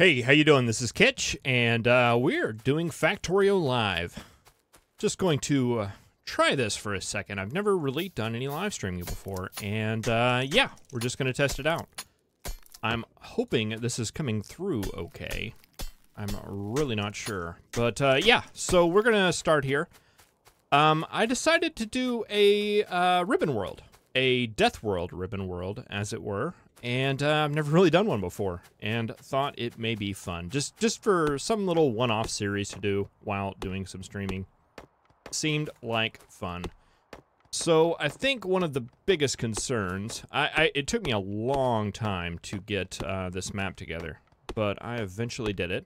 Hey, how you doing? This is Kitch, and we're doing Factorio Live. Just going to try this for a second. I've never really done any live streaming before, and yeah, we're just going to test it out. I'm hoping this is coming through okay. I'm really not sure, but yeah, so we're going to start here. I decided to do a ribbon world, a death world ribbon world, as it were. And I've never really done one before, and thought it may be fun. Just for some little one-off series to do while doing some streaming. Seemed like fun. So I think one of the biggest concerns, it took me a long time to get this map together, but I eventually did it.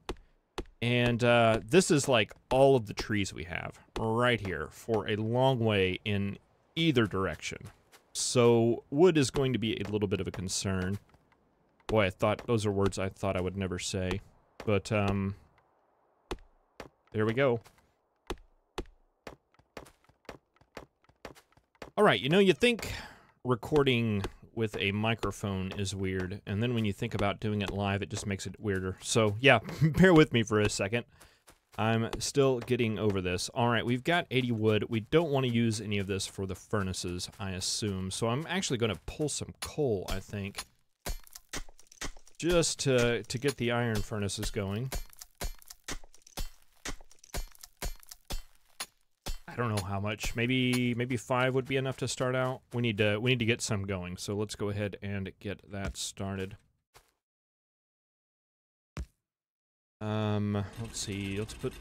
And this is like all of the trees we have right here for a long way in either direction. So wood is going to be a little bit of a concern. Boy, those are words I thought I would never say. But, there we go. Alright, you think recording with a microphone is weird, and then when you think about doing it live, it just makes it weirder. So, yeah, bear with me for a second. I'm still getting over this. Alright, we've got 80 wood. We don't want to use any of this for the furnaces, I assume. So I'm actually going to pull some coal, I think. Just to get the iron furnaces going. I don't know how much. Maybe 5 would be enough to start out. We need to get some going. So let's go ahead and get that started. Let's see, let's put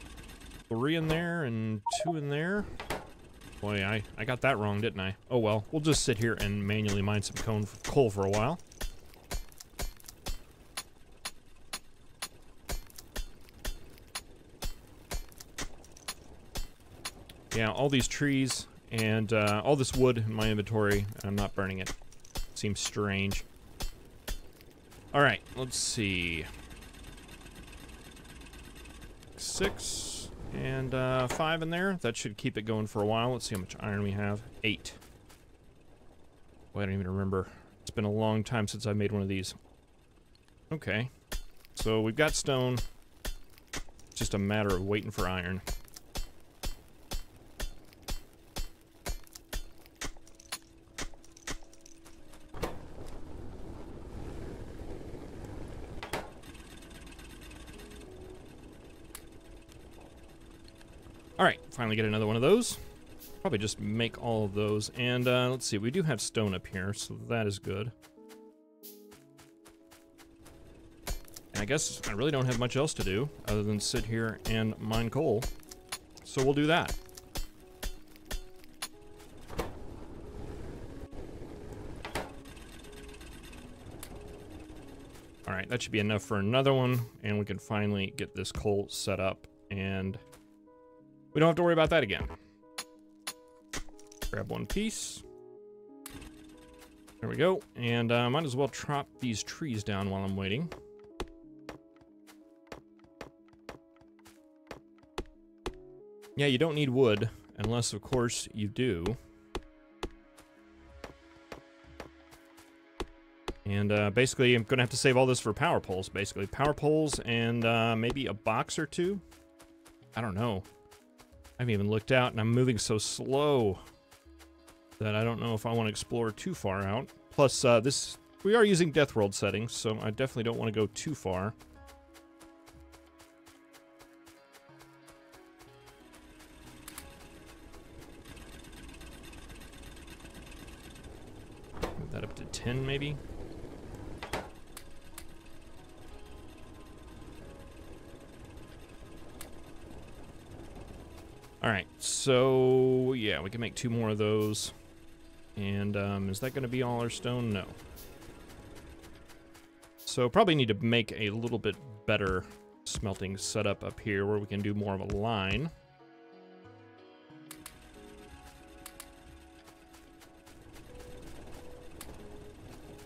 3 in there and 2 in there. Boy, I got that wrong, didn't I? Oh well, we'll just sit here and manually mine some coal for a while. Yeah, all these trees and all this wood in my inventory, and I'm not burning it. Seems strange. Alright, let's see. 6 and 5 in there. That should keep it going for a while. Let's see how much iron we have. 8. Boy, I don't even remember. It's been a long time since I made one of these. Okay. So we've got stone. It's just a matter of waiting for iron. Alright, finally get another one of those. Probably just make all of those. And let's see, we do have stone up here, so that is good. And I guess I really don't have much else to do other than sit here and mine coal. So we'll do that. Alright, that should be enough for another one, and we can finally get this coal set up, and we don't have to worry about that again. Grab one piece. There we go. And might as well chop these trees down while I'm waiting. Yeah, you don't need wood, unless, of course, you do. And basically, I'm going to have to save all this for power poles, basically. Power poles and maybe a box or two? I don't know. I haven't even looked out, and I'm moving so slow that I don't know if I want to explore too far out. Plus, we are using Death World settings, so I definitely don't want to go too far. Move that up to 10, maybe. Alright, so yeah, we can make 2 more of those. And is that going to be all our stone? No. So probably need to make a little bit better smelting setup up here where we can do more of a line.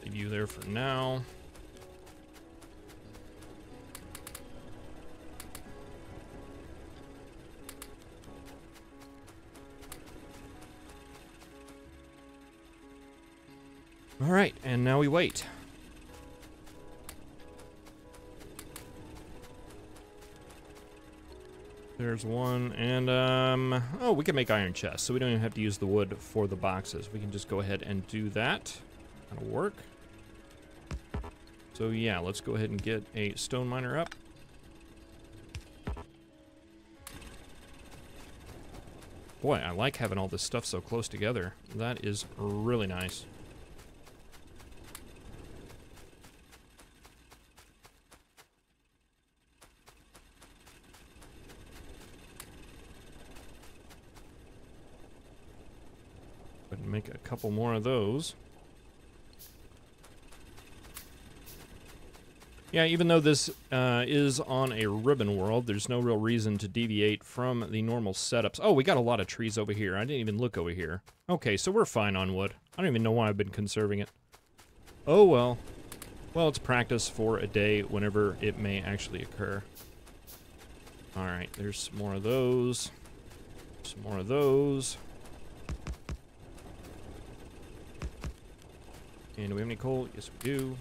Leave you there for now. All right, and now we wait. There's one, and, oh, we can make iron chests, so we don't even have to use the wood for the boxes. We can just go ahead and do that. That'll work. So, yeah, let's go ahead and get a stone miner up. Boy, I like having all this stuff so close together. That is really nice. But make a couple more of those. Yeah, even though this is on a ribbon world, there's no real reason to deviate from the normal setups. Oh, we got a lot of trees over here. I didn't even look over here. Okay, so we're fine on wood. I don't even know why I've been conserving it. Oh, well. Well, it's practice for a day whenever it may actually occur. Alright, there's some more of those. Some more of those. And do we have any coal? Yes, we do.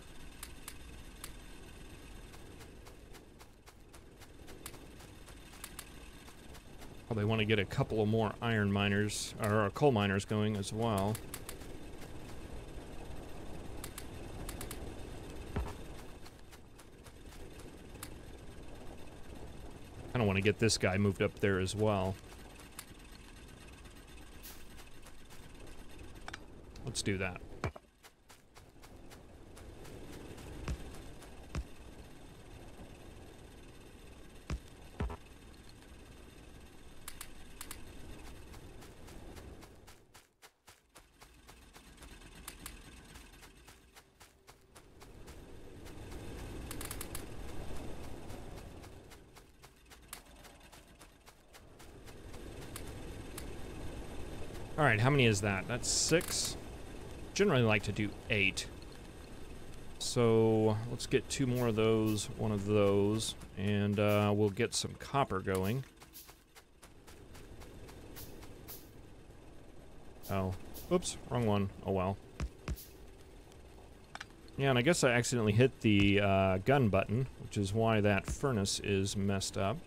Probably want to get a couple of more iron miners, or coal miners going as well. I don't want to get this guy moved up there as well. Let's do that. Alright, how many is that? That's 6. Generally like to do 8. So let's get 2 more of those, 1 of those, and we'll get some copper going. Oh, oops, wrong one. Oh well. Yeah, and I guess I accidentally hit the gun button, which is why that furnace is messed up.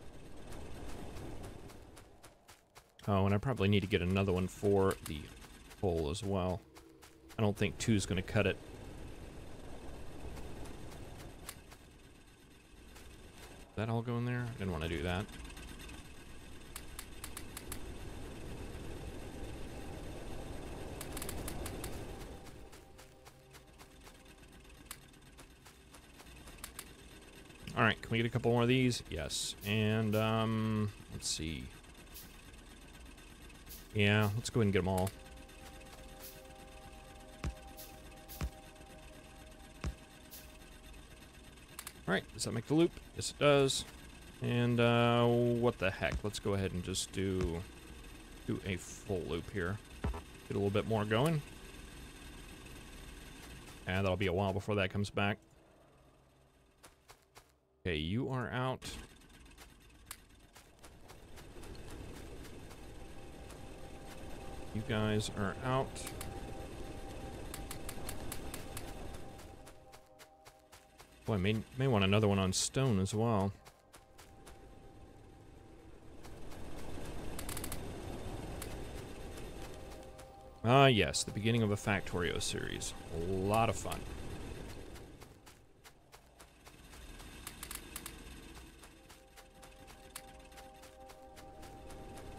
Oh, and I probably need to get another one for the coal as well. I don't think 2 is going to cut it. That all go in there? I didn't want to do that. Alright, can we get a couple more of these? Yes. And, let's see. Yeah, let's go ahead and get them all. Alright, does that make the loop? Yes, it does. And, what the heck? Let's go ahead and just do a full loop here. Get a little bit more going. And that'll be a while before that comes back. Okay, you are out. You guys are out. Boy, may want another one on stone as well. Ah, yes, the beginning of a Factorio series. A lot of fun.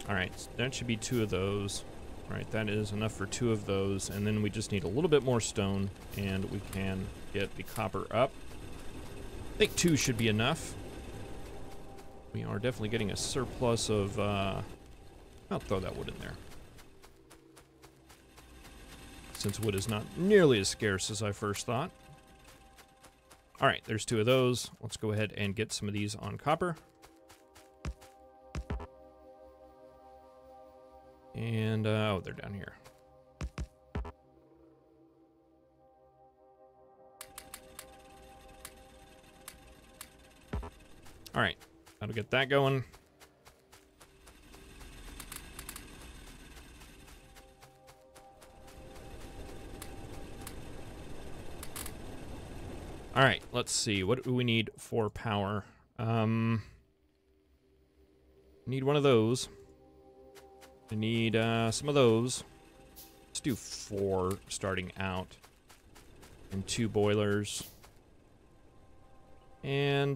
Alright, that should be 2 of those. Alright, that is enough for 2 of those, and then we just need a little bit more stone, and we can get the copper up. I think 2 should be enough. We are definitely getting a surplus of, I'll throw that wood in there. Since wood is not nearly as scarce as I first thought. Alright, there's 2 of those. Let's go ahead and get some of these on copper. And, oh, they're down here. Alright, that'll get that going. Alright, let's see. What do we need for power? Need one of those. I need some of those. Let's do 4 starting out. And 2 boilers. And,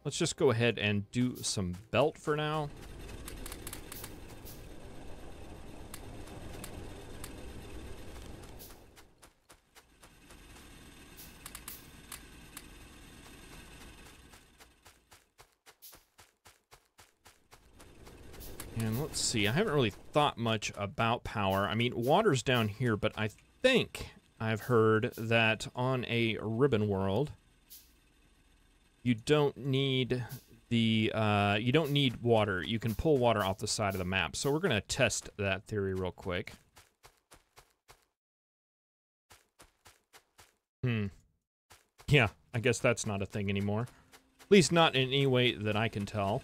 let's just go ahead and do some belt for now. And let's see, I haven't really thought much about power. I mean, water's down here, but I think I've heard that on a ribbon world, you don't need the, you don't need water. You can pull water off the side of the map. So we're going to test that theory real quick. Yeah, I guess that's not a thing anymore. At least not in any way that I can tell.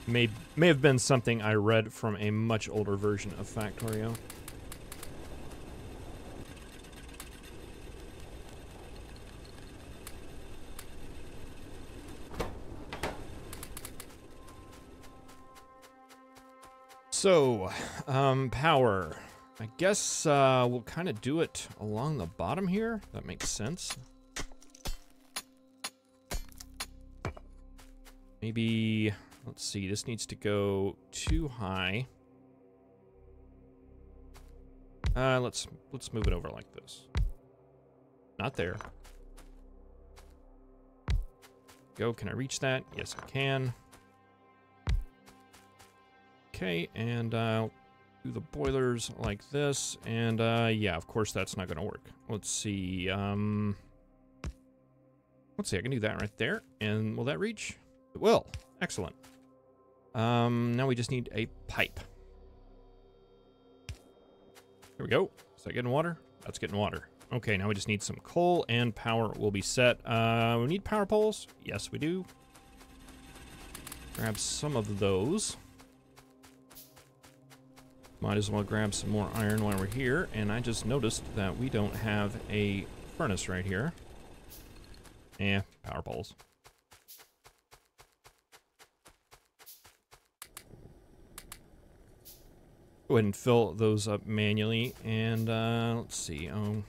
May have been something I read from a much older version of Factorio. So, power. I guess we'll kind of do it along the bottom here. That makes sense. Maybe... Let's see, this needs to go too high. Let's move it over like this. Not there. Go, can I reach that? Yes, I can. Okay, and do the boilers like this, and yeah, of course that's not gonna work. Let's see, I can do that right there, and will that reach? It will. Excellent. Now we just need a pipe. Here we go. Is that getting water? That's getting water. Okay, now we just need some coal and power will be set. We need power poles? Yes, we do. Grab some of those. Might as well grab some more iron while we're here. And I just noticed that we don't have a furnace right here. Power poles. Go ahead and fill those up manually, and let's see. Oh,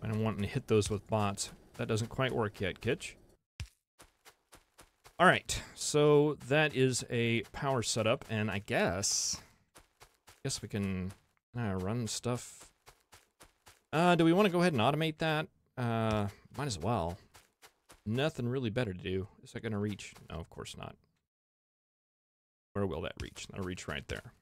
I don't want to hit those with bots. That doesn't quite work yet, Kitch. All right, so that is a power setup, and I guess we can run stuff. Do we want to go ahead and automate that? Might as well. Nothing really better to do. Is that going to reach? No, of course not. Where will that reach? That'll reach right there.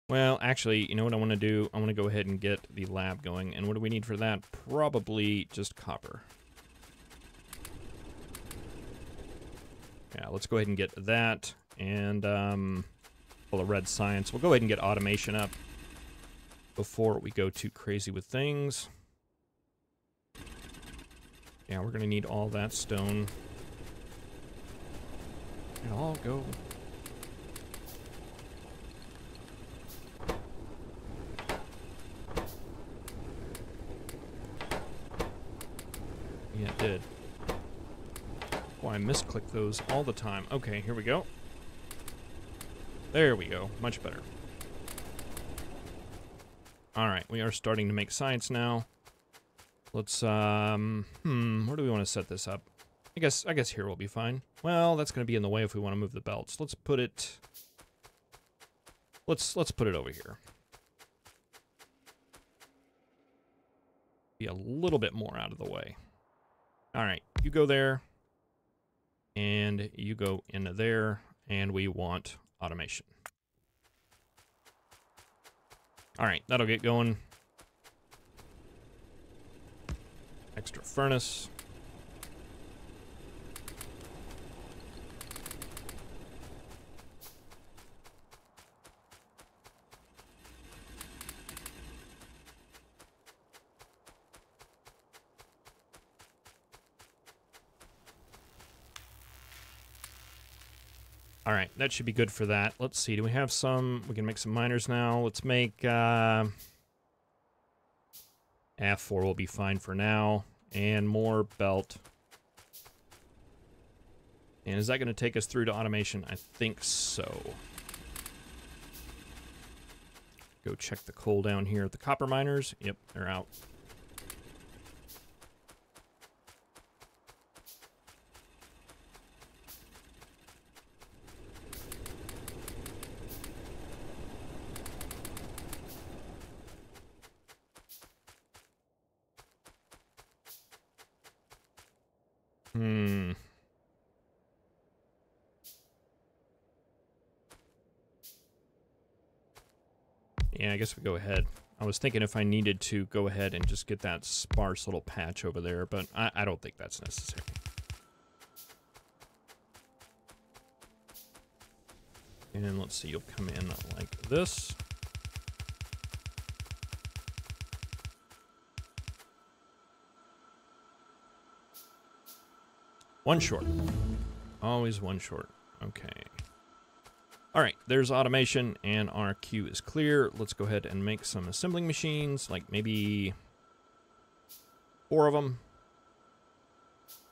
Well, actually, you know what I want to do? I want to go ahead and get the lab going. And what do we need for that? Probably just copper. Yeah, let's go ahead and get that. And, full of red science. We'll go ahead and get automation up before we go too crazy with things. Yeah, we're going to need all that stone. It all go... Yeah, it did. Boy, I misclick those all the time. Okay, here we go. There we go. Much better. Alright, we are starting to make science now. Let's, where do we want to set this up? I guess here will be fine. Well, that's going to be in the way if we want to move the belts. Let's put it... Let's put it over here. Be a little bit more out of the way. All right, you go there, and you go into there, and we want automation. All right, that'll get going. Extra furnace. All right, that should be good for that. Let's see, do we have some... We can make some miners now. Let's make... F4 will be fine for now. And more belt. And is that going to take us through to automation? I think so. Go check the coal down here at the copper miners. Yep, they're out. Yeah, I guess we go ahead. I was thinking if I needed to go ahead and just get that sparse little patch over there, but I don't think that's necessary. And let's see, you'll come in like this. One short. Always one short. Okay. All right, there's automation, and our queue is clear. Let's go ahead and make some assembling machines, like maybe 4 of them.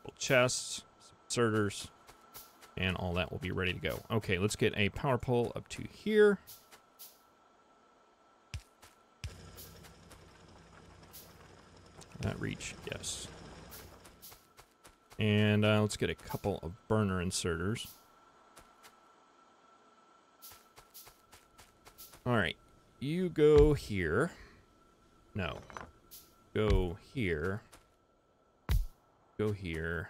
Little chests, some inserters, and all that will be ready to go. Okay, let's get a power pole up to here. That reach, yes. And let's get a couple of burner inserters. All right, you go here. No, go here. Go here.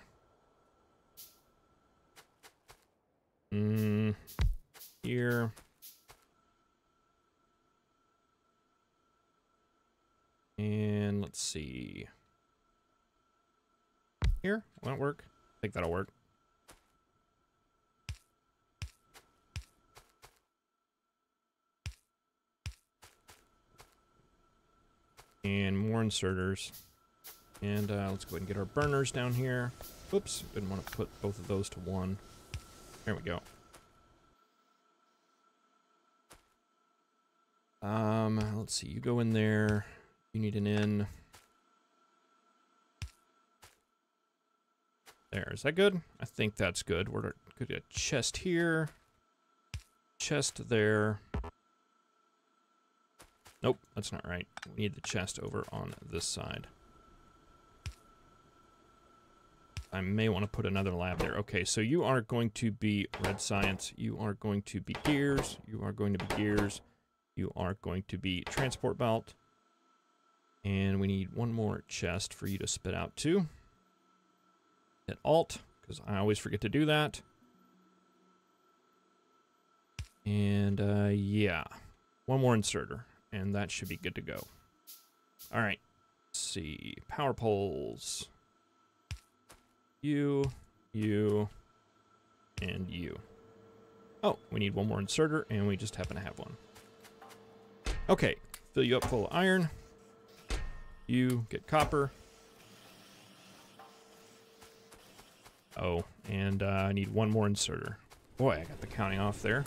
Here. And let's see. Here, won't work. I think that'll work. And more inserters. And let's go ahead and get our burners down here. Oops, didn't want to put both of those to one. There we go. Let's see, you go in there. You need an in. There, is that good? I think that's good. We're gonna get a chest here. Chest there. Nope, that's not right. We need the chest over on this side. I may want to put another lab there. Okay, so you are going to be red science. You are going to be gears. You are going to be gears. You are going to be transport belt. And we need one more chest for you to spit out to. Hit Alt, because I always forget to do that. And yeah, one more inserter. And that should be good to go. All right, let's see. Power poles. You, and you. Oh, we need one more inserter, and we just happen to have one. Okay, fill you up full of iron. You get copper. Oh, and I need one more inserter. Boy, I got the counting off there.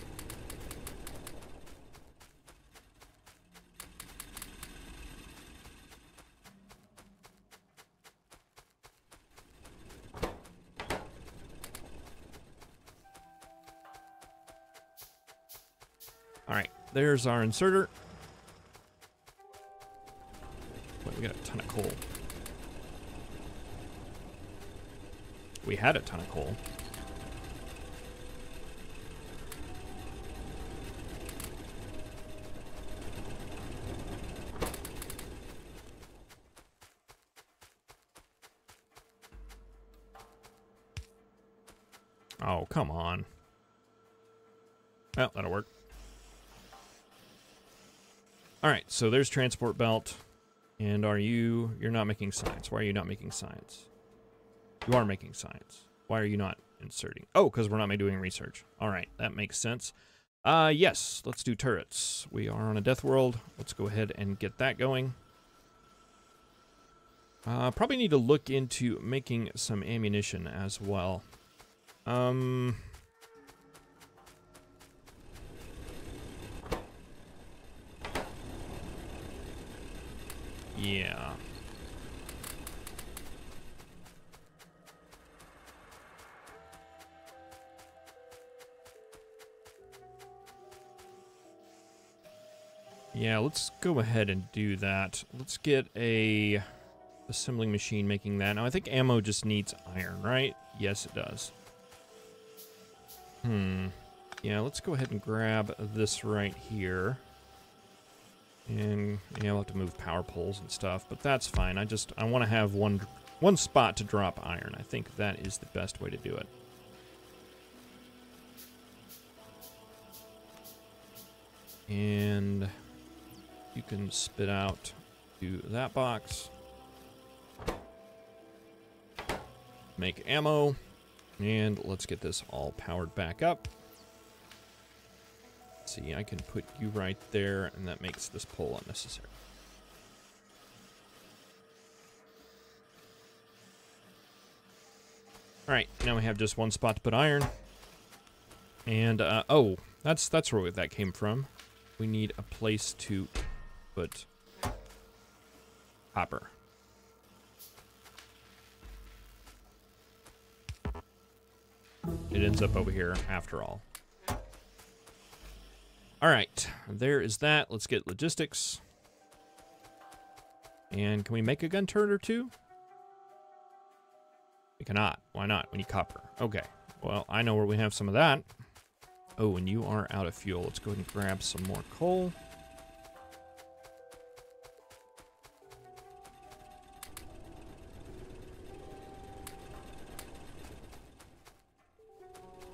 All right, there's our inserter. Wait, we got a ton of coal. We had a ton of coal. Oh, come on. Well, that'll work. All right, so there's transport belt. And you're not making science. Why are you not making science? You are making science. Why are you not inserting? Oh, because we're not doing research. All right, that makes sense. Yes, let's do turrets. We are on a death world. Let's go ahead and get that going. Probably need to look into making some ammunition as well. Yeah. Yeah, let's go ahead and do that. Let's get a assembling machine making that. Now, I think ammo just needs iron, right? Yes, it does. Yeah, let's go ahead and grab this right here. And, yeah, I'll have to move power poles and stuff, but that's fine. I want to have one spot to drop iron. I think that is the best way to do it. And you can spit out to that box. Make ammo. And let's get this all powered back up. See, I can put you right there, and that makes this pole unnecessary. Alright, now we have just one spot to put iron. And, oh, that's where that came from. We need a place to put copper. It ends up over here after all. Alright, there is that. Let's get logistics. And can we make a gun turret or two? We cannot. Why not? We need copper. Okay. Well, I know where we have some of that. Oh, and you are out of fuel. Let's go ahead and grab some more coal.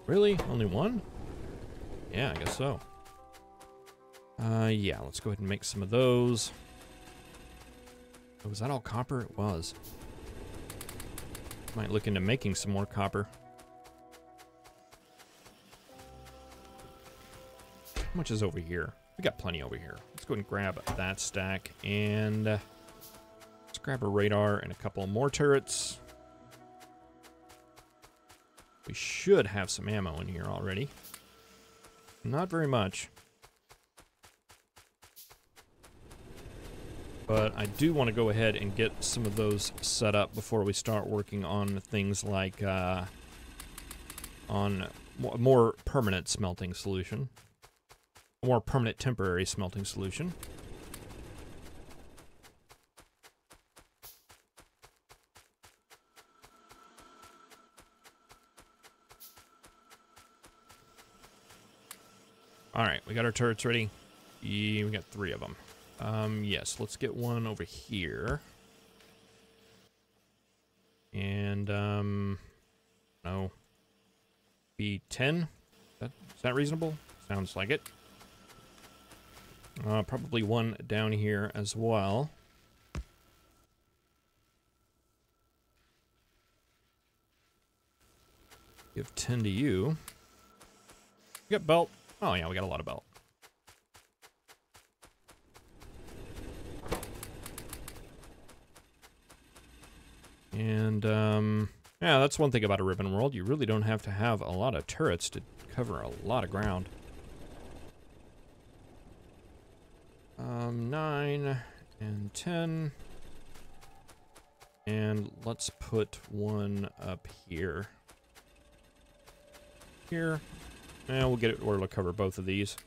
Really? Only one? Yeah, I guess so. Yeah, let's go ahead and make some of those. Oh, was that all copper? It was. Might look into making some more copper. How much is over here? We got plenty over here. Let's go ahead and grab that stack. And let's grab a radar and a couple more turrets. We should have some ammo in here already. Not very much. But I do want to go ahead and get some of those set up before we start working on things like on a more permanent smelting solution. A more permanent temporary smelting solution. Alright, we got our turrets ready. Yeah, we got 3 of them. Yes, let's get one over here. And, no. Be 10? Is that reasonable? Sounds like it. Probably one down here as well. Give 10 to you. You got belt. Oh, yeah, we got a lot of belt. And, yeah, that's one thing about a ribbon world. You really don't have to have a lot of turrets to cover a lot of ground. 9 and 10. And let's put one up here. Here. And we'll get it where it'll cover both of these.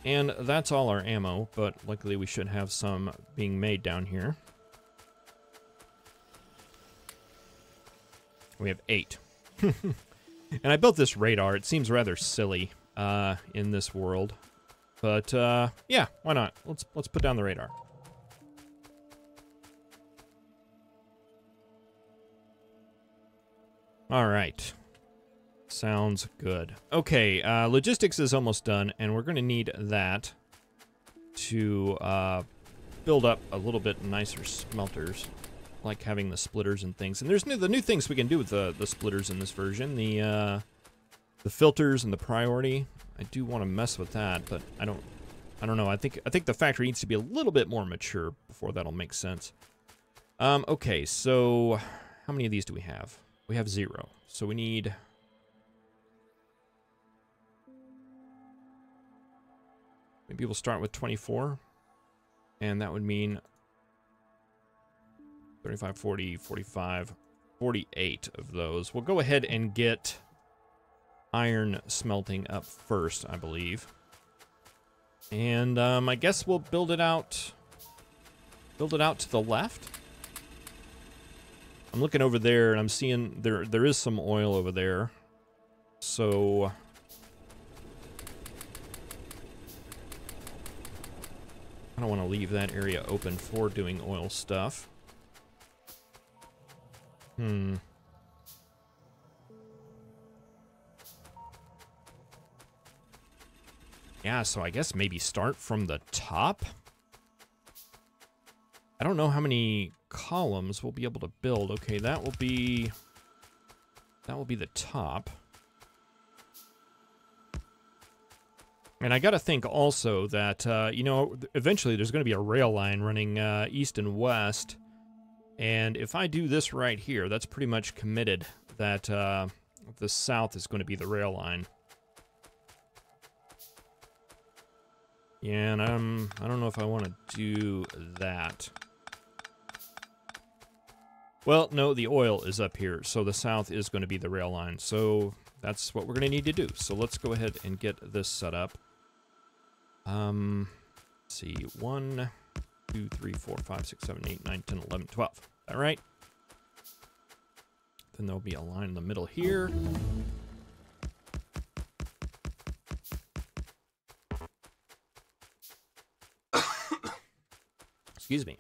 And that's all our ammo, but luckily we should have some being made down here. We have 8. And I built this radar. It seems rather silly in this world. But yeah, why not? Let's put down the radar. All right. Sounds good. Okay, logistics is almost done, and we're going to need that to build up a little bit nicer smelters, like having the splitters and things. And there's the new things we can do with the splitters in this version. The filters and the priority. I do want to mess with that, but I don't know. I think the factory needs to be a little bit more mature before that'll make sense. Okay, so how many of these do we have? We have 0. So we need... Maybe we'll start with 24. And that would mean 35, 40, 45, 48 of those. We'll go ahead and get iron smelting up first, I believe. And I guess we'll build it out. Build it out to the left. I'm looking over there, and I'm seeing there is some oil over there. So I don't want to leave that area open for doing oil stuff. Yeah, so I guess maybe start from the top. I don't know how many columns we'll be able to build. Okay, that will be the top. And I got to think also that, you know, eventually there's going to be a rail line running east and west. And if I do this right here, that's pretty much committed that the south is going to be the rail line. Yeah, and I don't know if I want to do that. Well, no, the oil is up here, so the south is going to be the rail line. So that's what we're going to need to do. So let's go ahead and get this set up. Let's see, 1, 2, 3, 4, 5, 6, 7, 8, 9, 10, 11, 12. All right. Then there'll be a line in the middle here. Excuse me.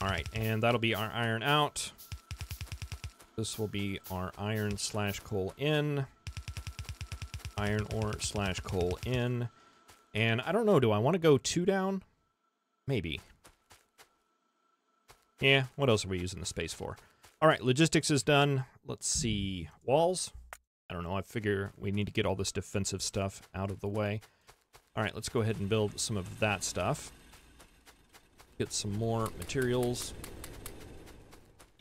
All right, and that'll be our iron out. This will be our iron / coal in. Iron ore / coal in. And I don't know, do I want to go 2 down? Maybe. Yeah, what else are we using the space for? All right, logistics is done. Let's see, walls. I don't know, I figure we need to get all this defensive stuff out of the way. All right, let's go ahead and build some of that stuff. Get some more materials,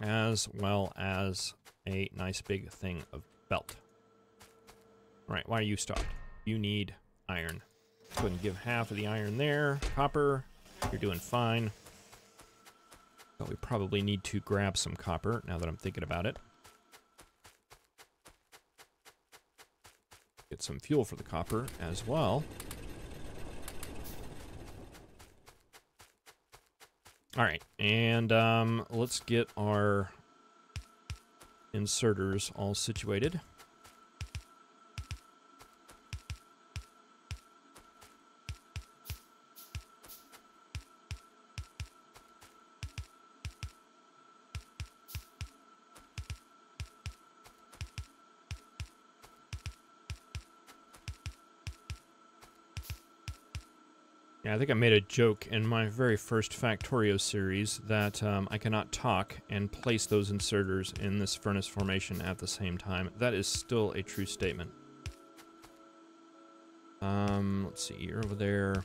as well as a nice big thing of belt. All right, why are you stopped? You need iron. Go ahead and give half of the iron there. Copper, you're doing fine. But we probably need to grab some copper now that I'm thinking about it. Get some fuel for the copper as well. All right, and let's get our inserters all situated. Yeah, I think I made a joke in my very first Factorio series that I cannot talk and place those inserters in this furnace formation at the same time. That is still a true statement. Let's see, you're over there.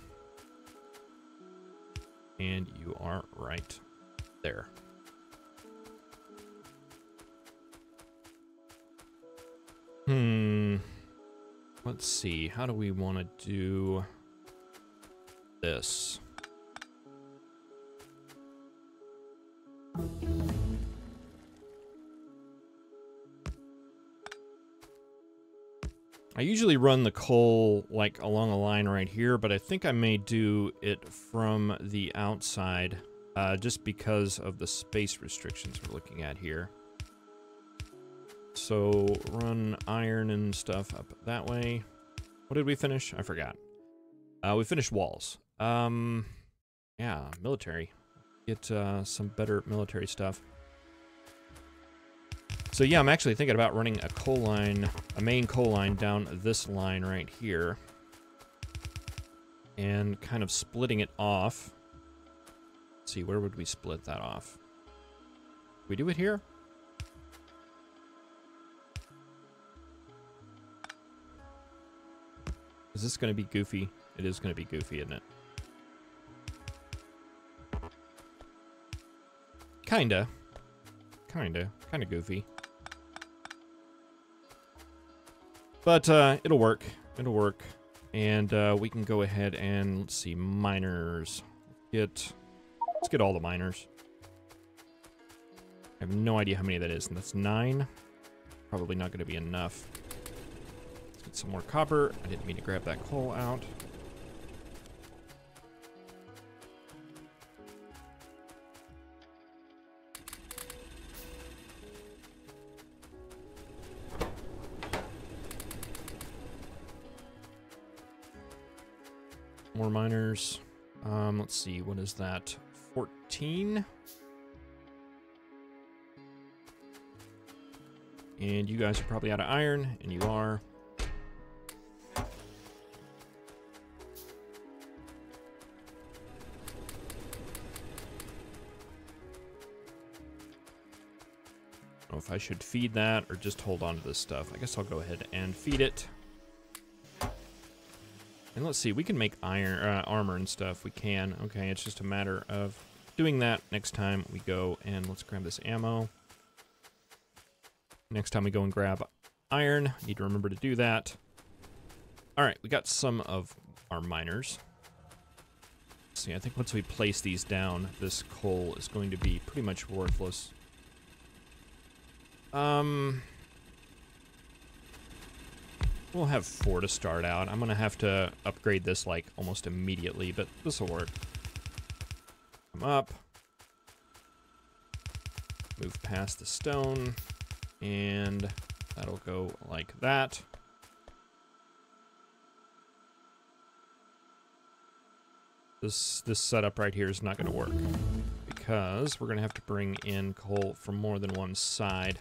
And you are right there. Let's see, how do we want to do this? I usually run the coal like along a line right here, but I think I may do it from the outside just because of the space restrictions we're looking at here. So run iron and stuff up that way. What did we finish? I forgot. We finished walls. Yeah, military. Get some better military stuff. So yeah, I'm actually thinking about running a coal line, a main coal line down this line right here. And kind of splitting it off. Let's see, where would we split that off? We do it here? Is this going to be goofy? It is going to be goofy, isn't it? Kinda goofy. But it'll work. It'll work. And we can go ahead and, let's see, miners. Let's get all the miners. I have no idea how many that is, and that's 9. Probably not going to be enough. Get some more copper. I didn't mean to grab that coal out. More miners. Let's see, what is that? 14? And you guys are probably out of iron, and you are. I don't know if I should feed that or just hold on to this stuff. I guess I'll go ahead and feed it. And let's see, we can make iron armor and stuff. We can. Okay, it's just a matter of doing that next time we go. And let's grab this ammo. Next time we go and grab iron, need to remember to do that. All right, we got some of our miners. Let's see, I think once we place these down, this coal is going to be pretty much worthless. We'll have 4 to start out. I'm gonna have to upgrade this like almost immediately, but this will work. Come up. Move past the stone. And that'll go like that. This setup right here is not gonna work because we're gonna have to bring in coal from more than one side.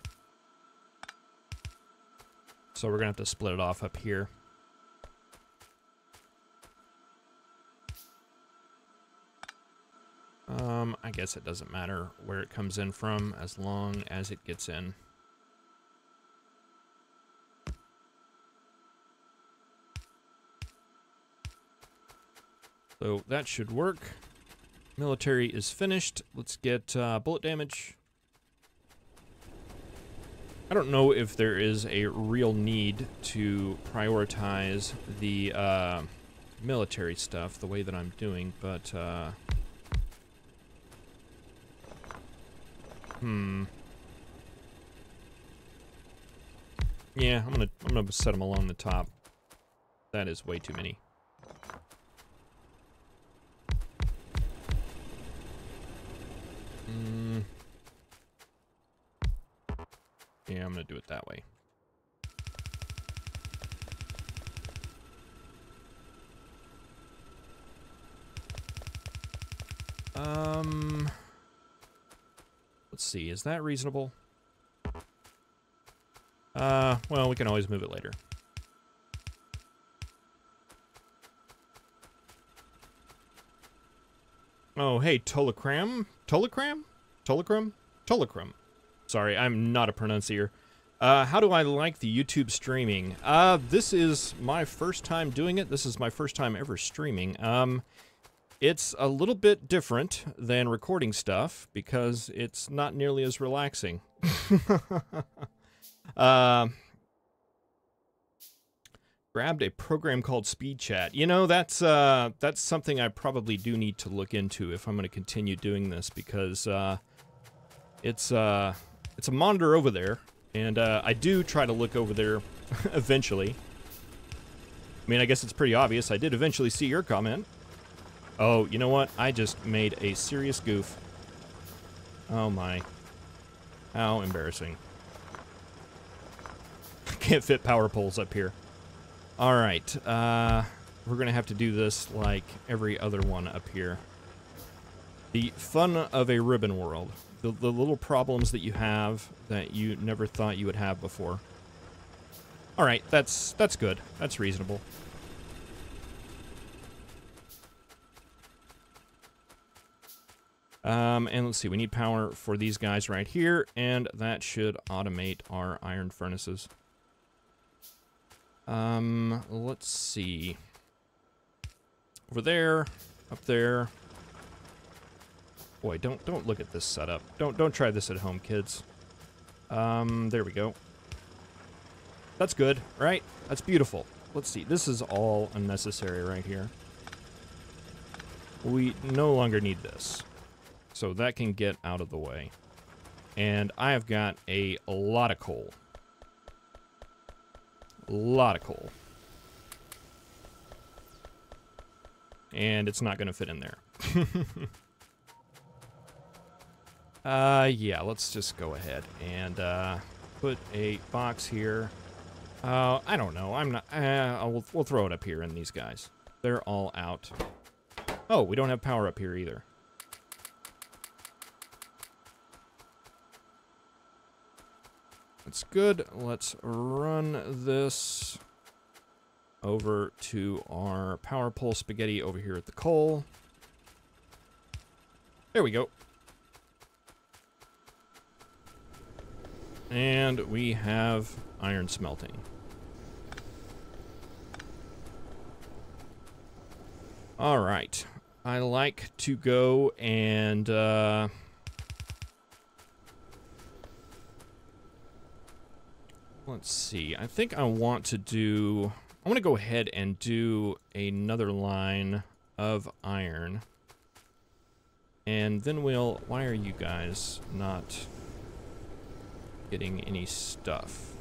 So we're gonna have to split it off up here. I guess it doesn't matter where it comes in from as long as it gets in. So that should work. Military is finished. Let's get bullet damage. I don't know if there is a real need to prioritize the military stuff the way that I'm doing, but yeah, I'm gonna set them along the top. That is way too many. Yeah, I'm gonna do it that way. Let's see, is that reasonable? Well, we can always move it later. Oh, hey, Tolacram? Tolacram? Tolacram? Tolacram. Sorry, I'm not a pronuncier. How do I like the YouTube streaming? This is my first time doing it. This is my first time ever streaming. It's a little bit different than recording stuff because it's not nearly as relaxing. Grabbed a program called Speed Chat. You know, that's something I probably do need to look into if I'm going to continue doing this because it's a monitor over there, and I do try to look over there eventually. I mean, I guess it's pretty obvious. I did eventually see your comment. Oh, you know what? I just made a serious goof. Oh my. How embarrassing. I can't fit power poles up here. Alright, we're gonna have to do this like every other one up here. The fun of a ribbon world. The little problems that you have that you never thought you would have before. Alright, that's good. That's reasonable. And let's see, we need power for these guys right here, and that should automate our iron furnaces. Let's see. Over there, up there. Boy, don't look at this setup. Don't try this at home, kids. There we go. That's good, right? That's beautiful. Let's see, this is all unnecessary right here. We no longer need this. So that can get out of the way. And I have got a lot of coal. A lot of coal. And it's not going to fit in there. Yeah, let's just go ahead and put a box here. I don't know. I'm not. We'll throw it up here in these guys. They're all out. Oh, we don't have power up here either. That's good. Let's run this over to our power pole spaghetti over here at the coal. There we go. And we have iron smelting. All right. I like to go and let's see. I think I want to go ahead and do another line of iron. And then why are you guys not getting any stuff?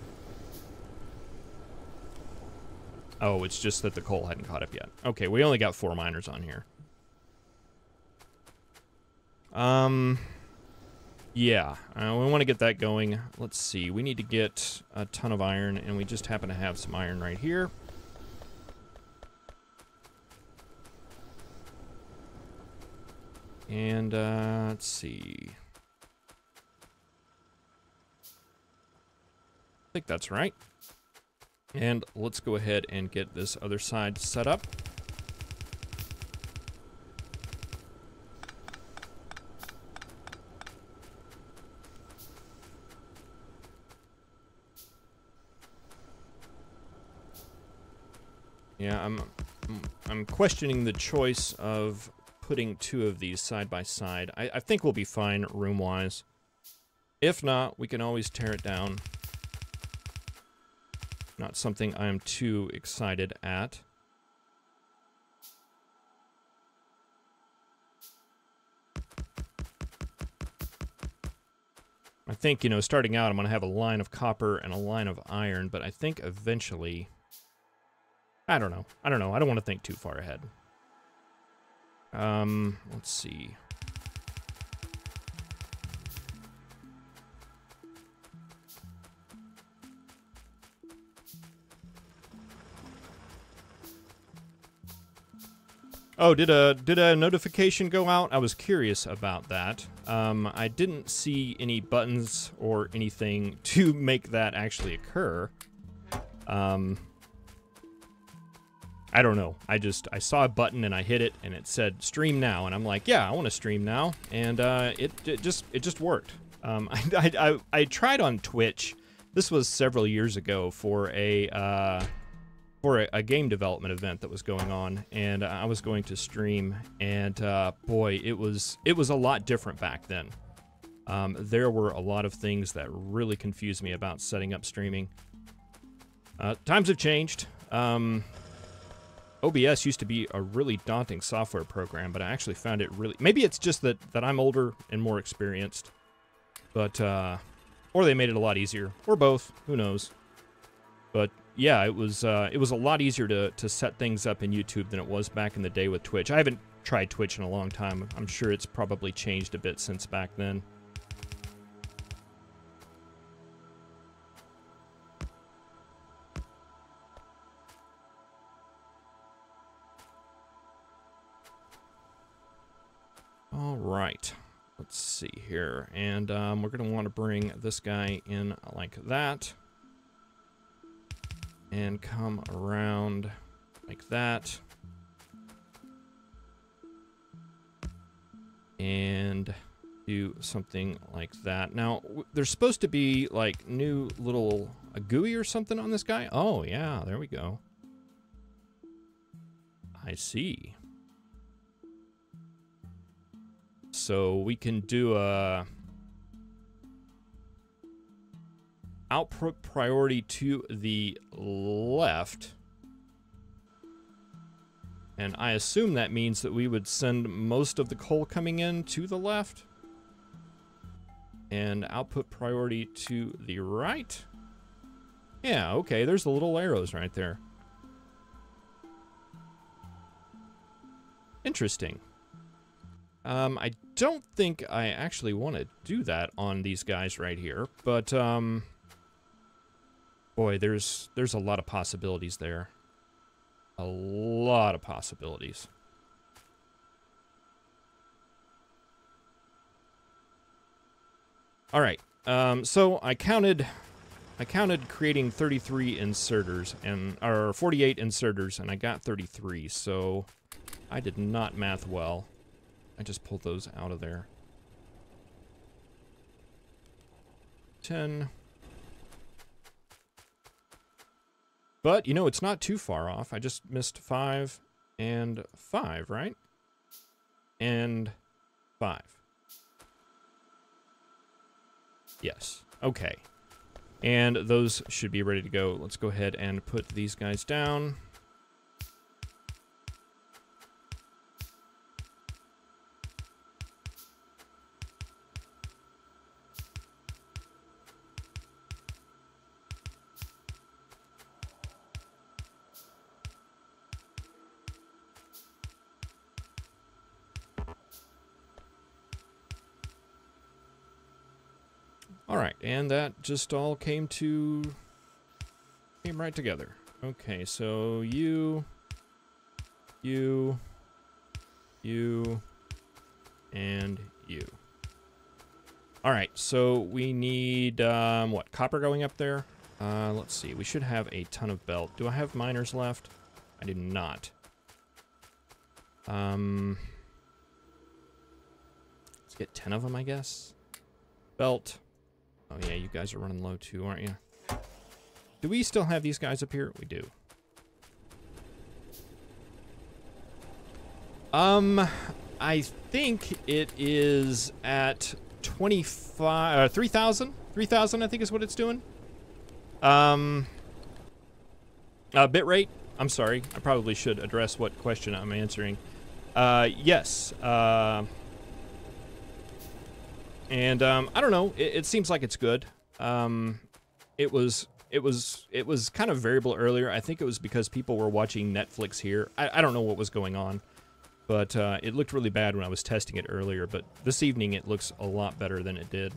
Oh, it's just that the coal hadn't caught up yet. Okay, we only got 4 miners on here. Yeah, we want to get that going. Let's see, we need to get a ton of iron, and we just happen to have some iron right here. And, let's see. I think that's right. And let's go ahead and get this other side set up. Yeah, I'm questioning the choice of putting 2 of these side by side. I think we'll be fine room-wise. If not, we can always tear it down. Not something I'm too excited at. I think, you know, starting out, I'm going to have a line of copper and a line of iron, but I think eventually... I don't know. I don't want to think too far ahead. Let's see. Oh, did a notification go out? I was curious about that. I didn't see any buttons or anything to make that actually occur. I don't know. I saw a button and I hit it and it said stream now, and I'm like, yeah, I want to stream now, and it just worked. I tried on Twitch. This was several years ago for a game development event that was going on, and I was going to stream, and boy, it was a lot different back then. There were a lot of things that really confused me about setting up streaming. Times have changed. OBS used to be a really daunting software program, but I actually found it really... Maybe it's just that I'm older and more experienced, but or they made it a lot easier, or both. Who knows? But yeah, it was a lot easier to set things up in YouTube than it was back in the day with Twitch. I haven't tried Twitch in a long time. I'm sure it's probably changed a bit since back then. All right, let's see here, and we're going to want to bring this guy in like that, and come around like that, and do something like that. Now, there's supposed to be like new little a GUI or something on this guy. Oh yeah, there we go. I see. So we can do a output priority to the left. And I assume that means that we would send most of the coal coming in to the left. And output priority to the right. Yeah, okay, there's the little arrows right there. Interesting. I don't think I actually want to do that on these guys right here, but, boy, there's a lot of possibilities there. A lot of possibilities. All right, so I counted creating 33 inserters, or 48 inserters, and I got 33, so I did not math well. I just pulled those out of there. 10. But, you know, it's not too far off. I just missed 5 and 5, right? And 5. Yes. Okay. And those should be ready to go. Let's go ahead and put these guys down. All right, and that just all came right together. Okay, so you, and you. All right, so we need, what, copper going up there? Let's see, we should have a ton of belt. Do I have miners left? I do not. Let's get 10 of them, I guess. Belt. Oh yeah, you guys are running low too, aren't you? Do we still have these guys up here? We do. I think it is at 25, 3,000? 3,000, I think is what it's doing. Bit rate? I'm sorry. I probably should address what question I'm answering. Yes. And I don't know. It seems like it's good. It was kind of variable earlier. I think it was because people were watching Netflix here. I don't know what was going on, but it looked really bad when I was testing it earlier. But this evening it looks a lot better than it did.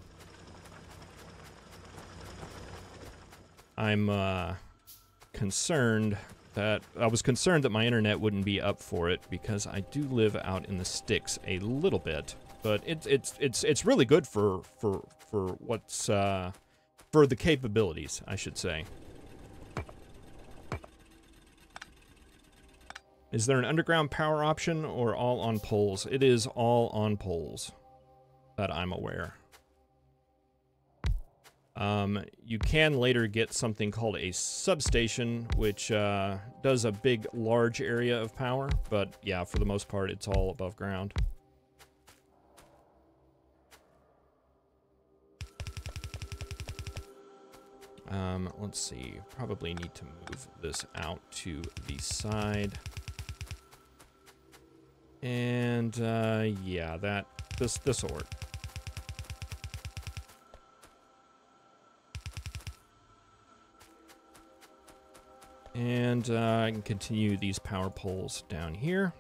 I'm concerned that my internet wouldn't be up for it because I do live out in the sticks a little bit. But it's really good for what's for the capabilities, I should say. Is there an underground power option or all on poles? It is all on poles that I'm aware. You can later get something called a substation, which does a big, large area of power. But yeah, for the most part, it's all above ground. Let's see, probably need to move this out to the side. And, yeah, this'll work. And, I can continue these power poles down here.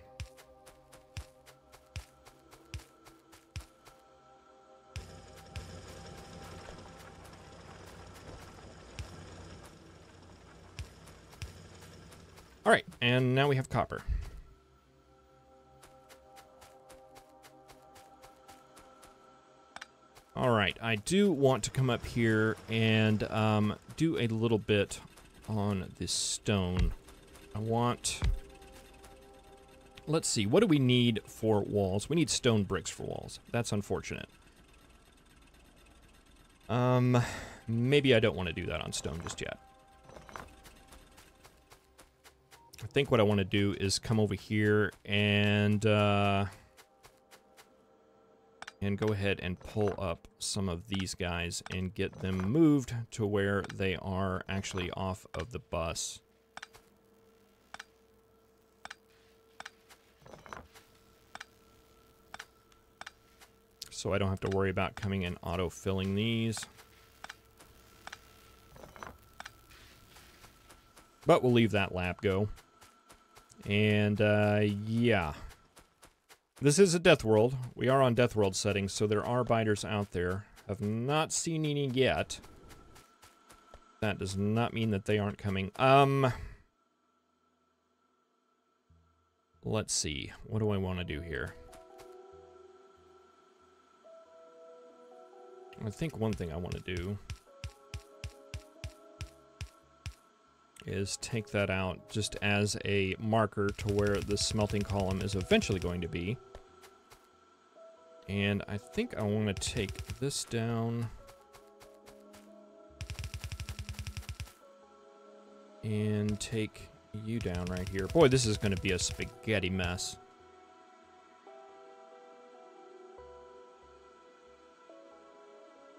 All right, and now we have copper. All right, I do want to come up here and do a little bit on this stone. Let's see, what do we need for walls? We need stone bricks for walls. That's unfortunate. Maybe I don't want to do that on stone just yet. I think what I want to do is come over here and go ahead and pull up some of these guys and get them moved to where they are actually off of the bus. So I don't have to worry about coming and auto-filling these. But we'll leave that lab go. And, yeah. This is a death world. We are on death world settings, so there are biters out there. Have not seen any yet. That does not mean that they aren't coming. Let's see. What do I want to do here? I think one thing I want to do is take that out just as a marker to where the smelting column is eventually going to be. And I think I want to take this down and take you down right here. Boy, this is going to be a spaghetti mess.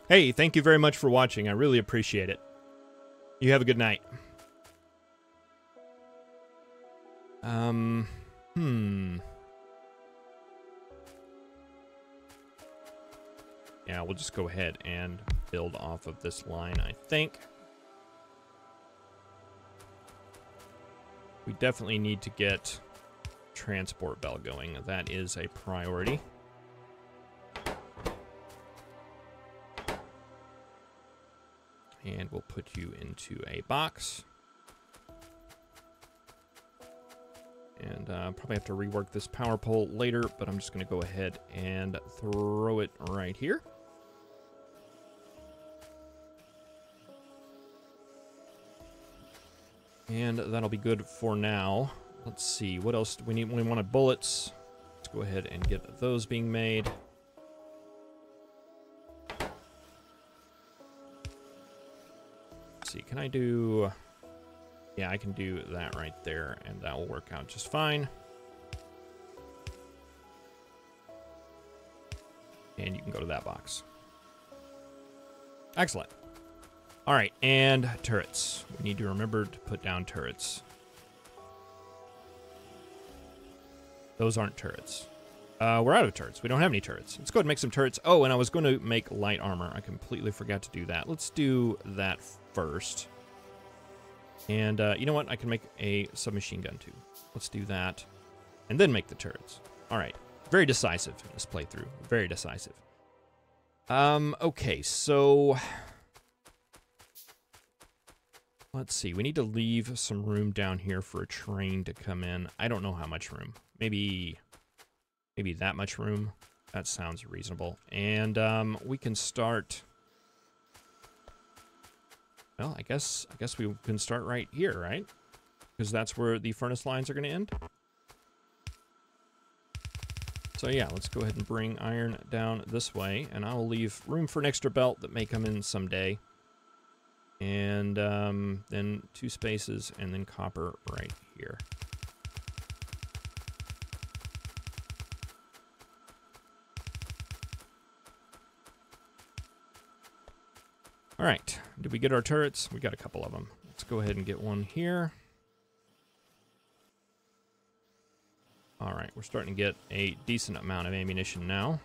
Hey, thank you very much for watching. I really appreciate it. You have a good night. Yeah, we'll just go ahead and build off of this line, I think. We definitely need to get transport bell going. That is a priority. And we'll put you into a box. And probably have to rework this power pole later, but I'm just going to go ahead and throw it right here. And that'll be good for now. Let's see, what else do we need? We wanted bullets. Let's go ahead and get those being made. Let's see, can I do... Yeah, I can do that right there, and that will work out just fine. And you can go to that box. Excellent. All right, and turrets. We need to remember to put down turrets. Those aren't turrets. We're out of turrets. We don't have any turrets. Let's go ahead and make some turrets. Oh, and I was going to make light armor. I completely forgot to do that. Let's do that first. And you know what? I can make a submachine gun too. Let's do that. And then make the turrets. All right. Very decisive in this playthrough. Very decisive. Okay, so... Let's see. We need to leave some room down here for a train to come in. I don't know how much room. Maybe that much room. That sounds reasonable. And we can start... Well, I guess we can start right here, right? Because that's where the furnace lines are going to end. So yeah, let's go ahead and bring iron down this way, and I will leave room for an extra belt that may come in someday. And then 2 spaces, and then copper right here. All right, did we get our turrets? We got a couple of them. Let's go ahead and get one here. All right, we're starting to get a decent amount of ammunition now.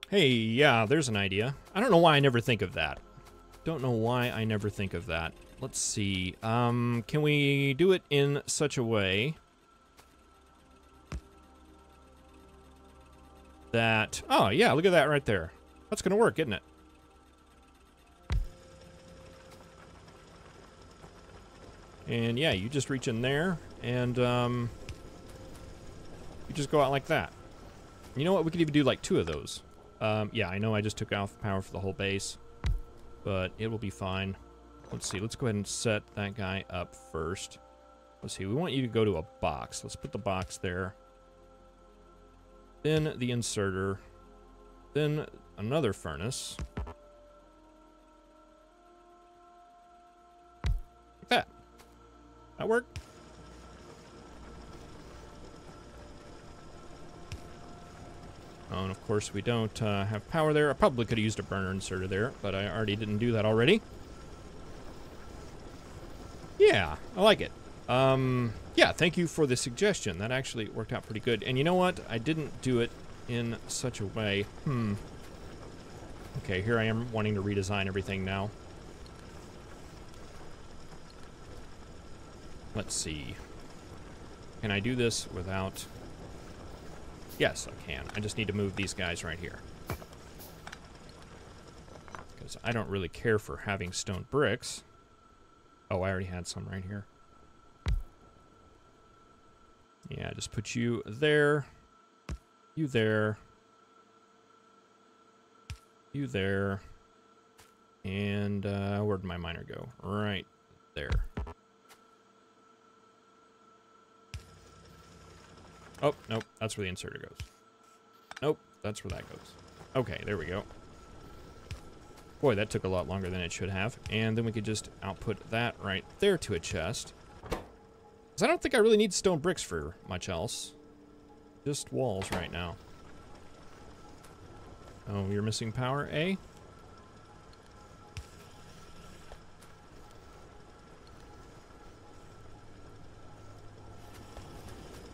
Hey, yeah, there's an idea. I don't know why I never think of that. Don't know why I never think of that. Let's see. Can we do it in such a way that... Oh, yeah, look at that right there. That's going to work, isn't it? And yeah, you just reach in there, and you just go out like that. You know what? We could even do like 2 of those. Yeah, I know I just took off power for the whole base, but it will be fine. Let's see. Let's go ahead and set that guy up first. Let's see. We want you to go to a box. Let's put the box there. Then the inserter. Then another furnace. Like that. That work? Oh, and of course we don't have power there. I probably could have used a burner inserter there, but I already didn't do that already. Yeah, I like it. Yeah, thank you for the suggestion. That actually worked out pretty good. And you know what? I didn't do it in such a way. Okay, here I am wanting to redesign everything now. Let's see. Can I do this without... Yes, I can. I just need to move these guys right here. Because I don't really care for having stone bricks. Oh, I already had some right here. Yeah, just put you there. You there. You there. And where'd my miner go? Right there. Oh, nope, that's where the inserter goes. Nope, that's where that goes. Okay, there we go. Boy, that took a lot longer than it should have. And then we could just output that right there to a chest. Because I don't think I really need stone bricks for much else. Just walls right now. Oh, you're missing power, eh?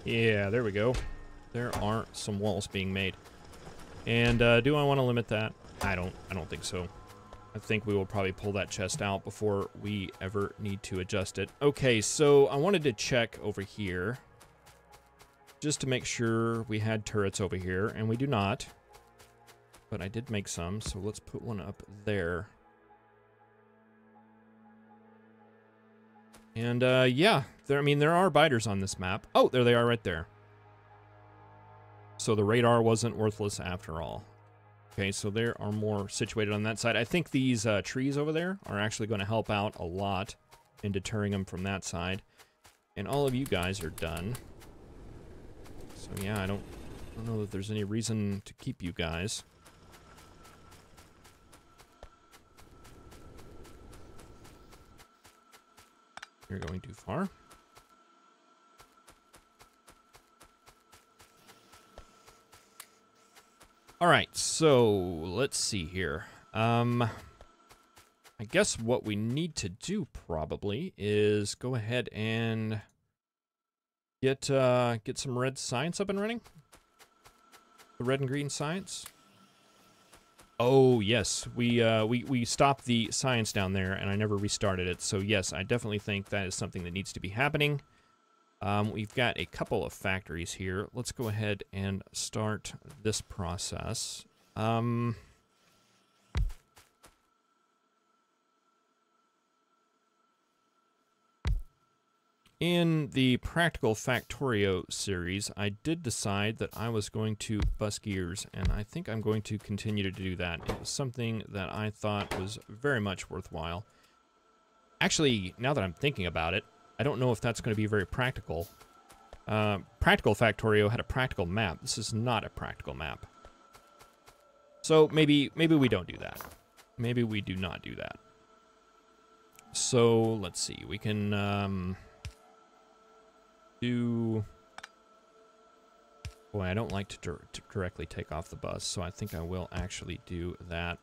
Yeah, there we go. There are some walls being made. And do I want to limit that? I don't think so. I think we will probably pull that chest out before we ever need to adjust it. Okay, so I wanted to check over here just to make sure we had turrets over here, and we do not. But I did make some, so let's put one up there. And yeah, I mean, there are biters on this map. Oh, there they are right there. So the radar wasn't worthless after all. Okay, so there are more situated on that side. I think these trees over there are actually going to help out a lot in deterring them from that side. And all of you guys are done. So yeah, I don't know that there's any reason to keep you guys. You're going too far. All right, so let's see here. I guess what we need to do probably is go ahead and get some red science up and running. The red and green science. Oh yes, we stopped the science down there, and I never restarted it. So yes, I definitely think that is something that needs to be happening. We've got a couple of factories here. Let's go ahead and start this process. In the Practical Factorio series, I did decide that I was going to bust gears, and I think I'm going to continue to do that. It was something that I thought was very much worthwhile. Actually, now that I'm thinking about it, I don't know if that's going to be very practical. Practical Factorio had a practical map. This is not a practical map. So maybe we don't do that. Maybe we do not do that. So let's see. We can do... Boy, I don't like to directly take off the bus, so I think I will actually do that.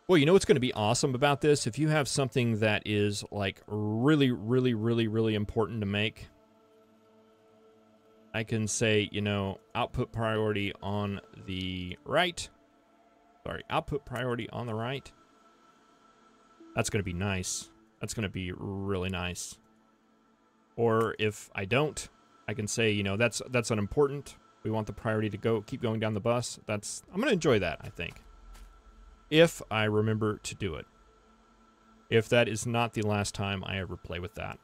Well, you know what's going to be awesome about this? If you have something that is, like, really, really, really, really important to make, I can say, you know, output priority on the right. Sorry, output priority on the right. That's going to be nice. That's going to be really nice. Or if I don't, I can say, you know, that's unimportant. We want the priority to keep going down the bus. I'm going to enjoy that, I think. If I remember to do it. If that is not the last time I ever play with that.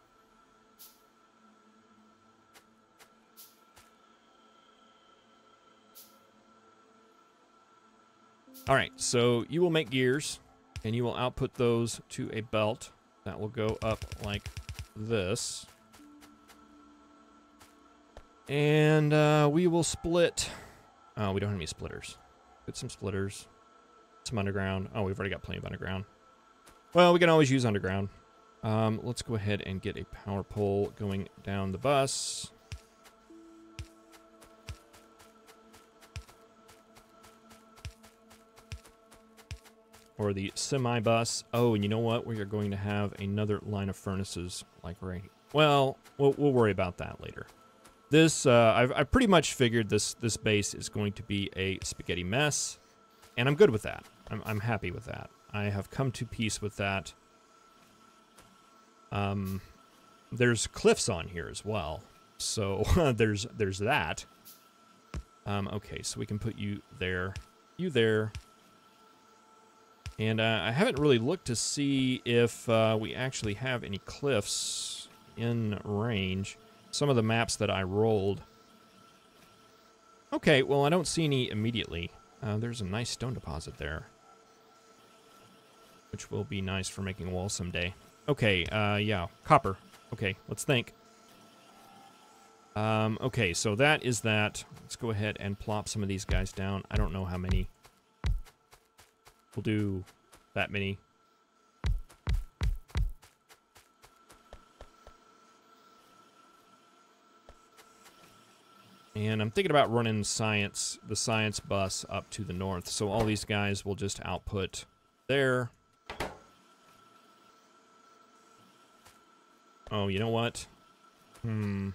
Alright, so you will make gears, and you will output those to a belt that will go up like this. And we will split... Oh, we don't have any splitters. Get some splitters. Some underground. Oh, we've already got plenty of underground. Well, we can always use underground. Let's go ahead and get a power pole going down the bus. Or the semi-bus. Oh, and you know what? We are going to have another line of furnaces, like right here. Well, we'll worry about that later. This, I've pretty much figured this base is going to be a spaghetti mess, and I'm good with that. I'm happy with that. I have come to peace with that. There's cliffs on here as well, so there's that. Okay, so we can put you there, and I haven't really looked to see if we actually have any cliffs in range. Some of the maps that I rolled. Okay, well, I don't see any immediately. There's a nice stone deposit there, which will be nice for making a wall someday. Okay, yeah, copper. Okay, let's think. Okay, so that is that. Let's go ahead and plop some of these guys down. I don't know how many. We'll do that many. And I'm thinking about running the science bus up to the north. So all these guys will just output there. Oh, you know what? I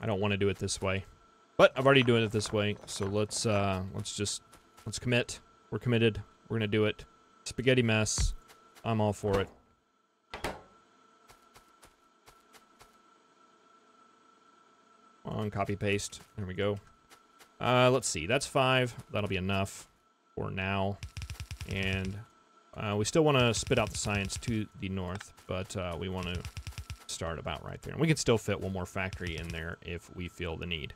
don't want to do it this way. But I've already doing it this way. So let's commit. We're committed. We're going to do it. Spaghetti mess. I'm all for it. On copy paste. There we go. Let's see. That's 5. That'll be enough for now. And we still want to spit out the science to the north, but we want to start about right there. And we can still fit one more factory in there if we feel the need.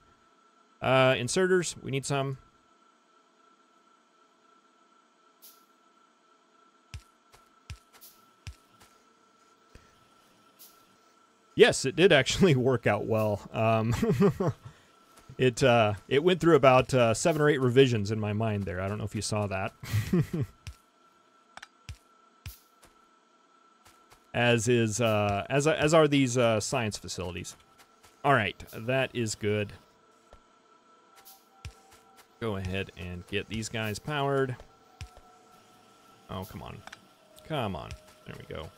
Inserters. We need some. Yes, it did actually work out well. It went through about 7 or 8 revisions in my mind there. I don't know if you saw that. as are these science facilities. All right, that is good. Go ahead and get these guys powered. Oh, come on. Come on. There we go.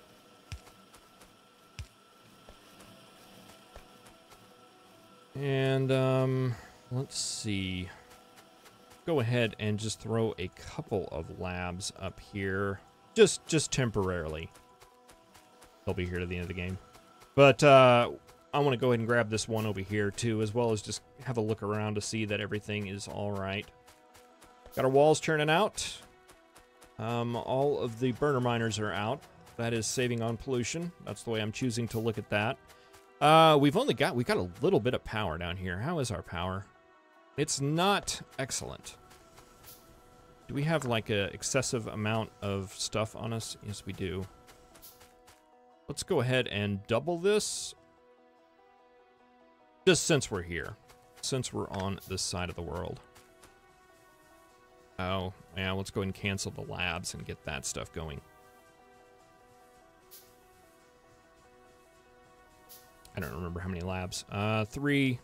And, let's see. Go ahead and just throw a couple of labs up here. Just temporarily. They'll be here to the end of the game. But, I want to go ahead and grab this one over here, too, as well as just have a look around to see that everything is alright. Got our walls churning out. All of the burner miners are out. That is saving on pollution. That's the way I'm choosing to look at that. We got a little bit of power down here. How is our power? It's not excellent. Do we have like a excessive amount of stuff on us? Yes, we do. Let's go ahead and double this. Just since we're here. Since we're on this side of the world. Oh, yeah, let's go ahead and cancel the labs and get that stuff going. I don't remember how many labs. 3.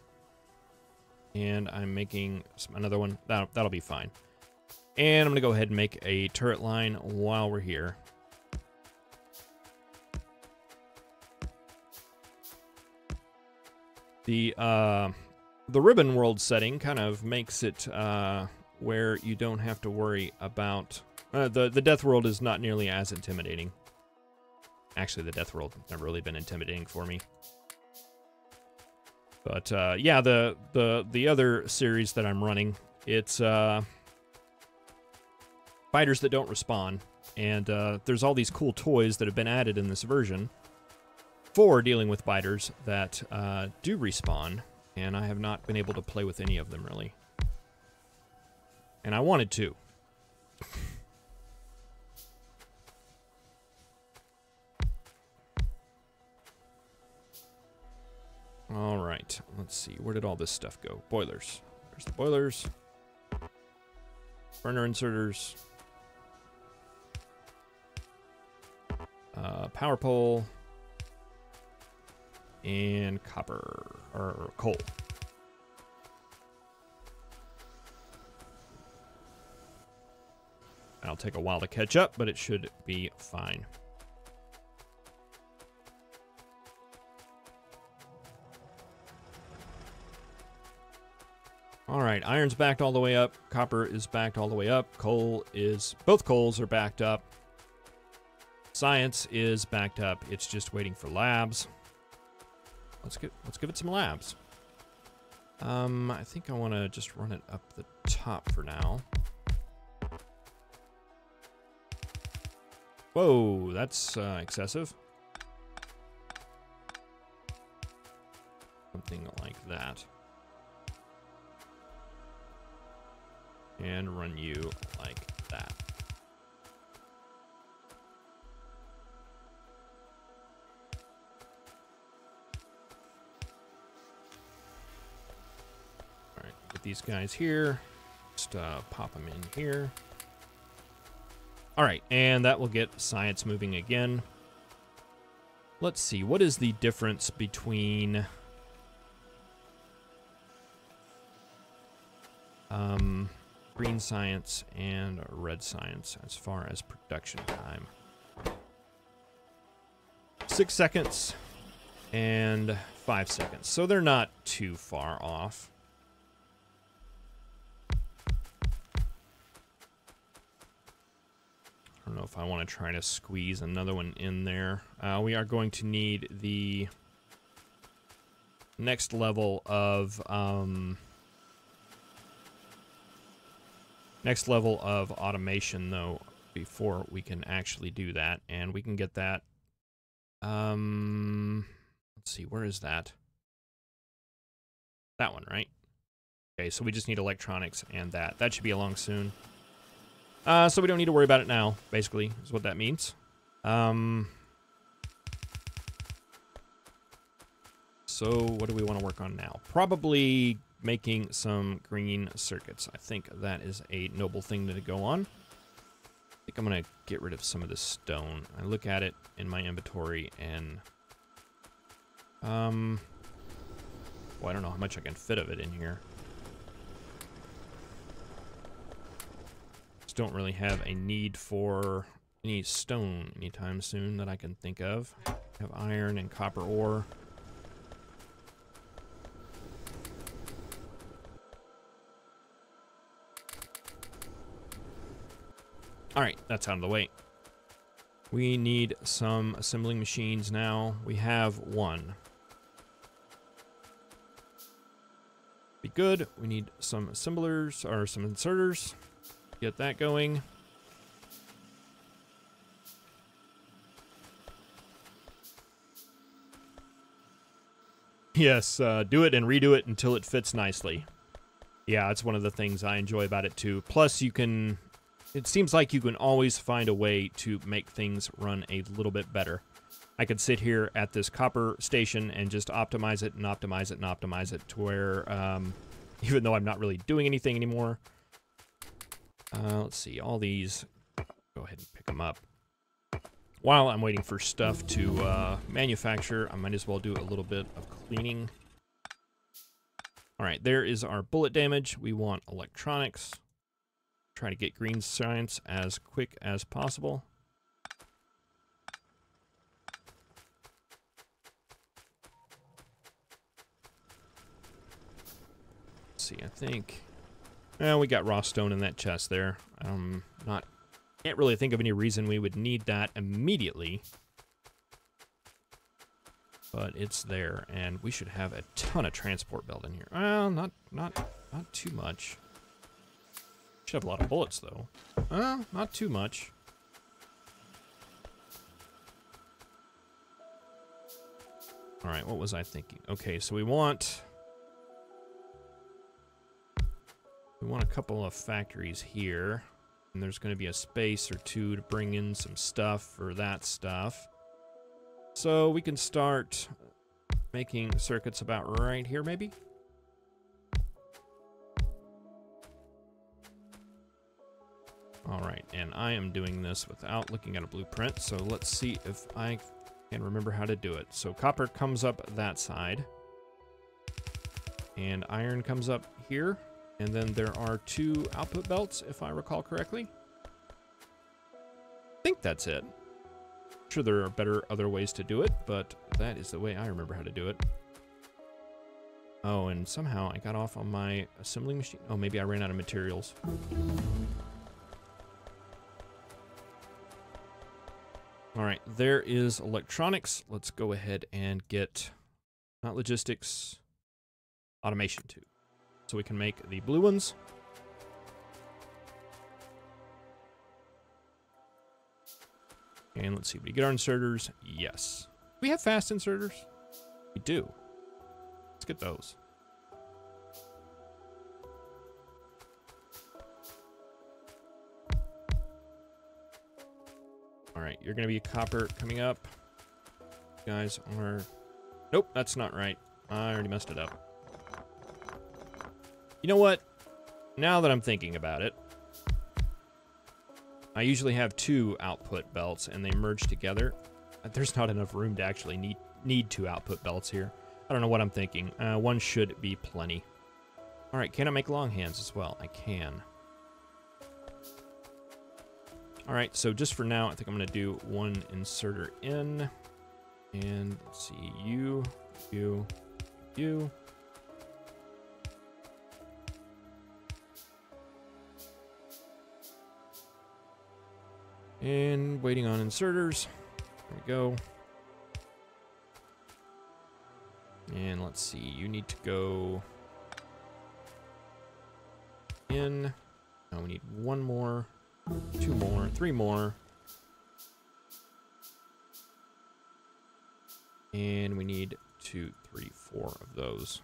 And I'm making another one. That'll be fine. And I'm going to go ahead and make a turret line while we're here. The ribbon world setting kind of makes it where you don't have to worry about... the death world is not nearly as intimidating. Actually, the death world has never really been intimidating for me. But, yeah, the other series that I'm running, it's fighters that don't respawn. And there's all these cool toys that have been added in this version for dealing with biters that do respawn. And I have not been able to play with any of them, really. And I wanted to. All right, let's see. Where did all this stuff go? Boilers. There's the boilers. Burner inserters. Power pole. And copper. Or coal. It'll take a while to catch up, but it should be fine. All right, iron's backed all the way up. Copper is backed all the way up. Both coals are backed up. Science is backed up. It's just waiting for labs. Let's give it some labs. I think I want to just run it up the top for now. Whoa, that's excessive. Something like that. And run you like that. All right, get these guys here. Just pop them in here. All right, and that will get science moving again. Let's see, what is the difference between green science and red science as far as production time? 6 seconds and 5 seconds, so they're not too far off. I don't know if I want to try to squeeze another one in there. We are going to need the next level of automation, though, before we can actually do that. And we can get that. Let's see, where is that? That one, right? Okay, so we just need electronics and that. That should be along soon. So we don't need to worry about it now, basically, is what that means. So what do we want to work on now? Probably making some green circuits. I think that is a noble thing to go on. I think I'm going to get rid of some of this stone. I look at it in my inventory and... well, I don't know how much I can fit of it in here. Don't really have a need for any stone anytime soon that I can think of. I have iron and copper ore. All right, that's out of the way. We need some assembling machines now. We have one. Be good. We need some assemblers or some inserters. Get that going. Yes, do it and redo it until it fits nicely. Yeah, it's one of the things I enjoy about it too. Plus, you can... It seems like you can always find a way to make things run a little bit better. I could sit here at this copper station and just optimize it and optimize it and optimize it to where, even though I'm not really doing anything anymore... let's see, all these, go ahead and pick them up. While I'm waiting for stuff to manufacture, I might as well do a little bit of cleaning. All right, there is our bullet damage. We want electronics. Try to get green science as quick as possible. Let's see, I think... Well, we got raw stone in that chest there. Can't really think of any reason we would need that immediately. But it's there, and we should have a ton of transport belt in here. Well, not too much. Should have a lot of bullets though. Not too much. All right, what was I thinking? Okay, so we want a couple of factories here, and there's going to be a space or two to bring in some stuff for that stuff. So we can start making circuits about right here, maybe? All right, and I am doing this without looking at a blueprint, so let's see if I can remember how to do it. So copper comes up that side, and iron comes up here. And then there are two output belts, if I recall correctly. think that's it. I'm sure there are other ways to do it, but that is the way I remember how to do it. Oh, and somehow I got off on my assembling machine. Oh, maybe I ran out of materials. All right, there is electronics. Let's go ahead and get, not logistics, automation 2. So we can make the blue ones. And let's see, we get our inserters. Yes. We have fast inserters? We do. Let's get those. All right, you're going to be a copper coming up. You guys are... Nope, that's not right. I already messed it up. You know what? Now that I'm thinking about it, I usually have 2 output belts and they merge together. There's not enough room to actually need 2 output belts here. I don't know what I'm thinking. 1 should be plenty. All right, can I make long hands as well? I can. All right, so just for now, I think I'm gonna do 1 inserter in. And let's see, you. And waiting on inserters. There we go. And let's see, you need to go in. Now we need 1 more, 2 more, 3 more. And we need 2, 3, 4 of those.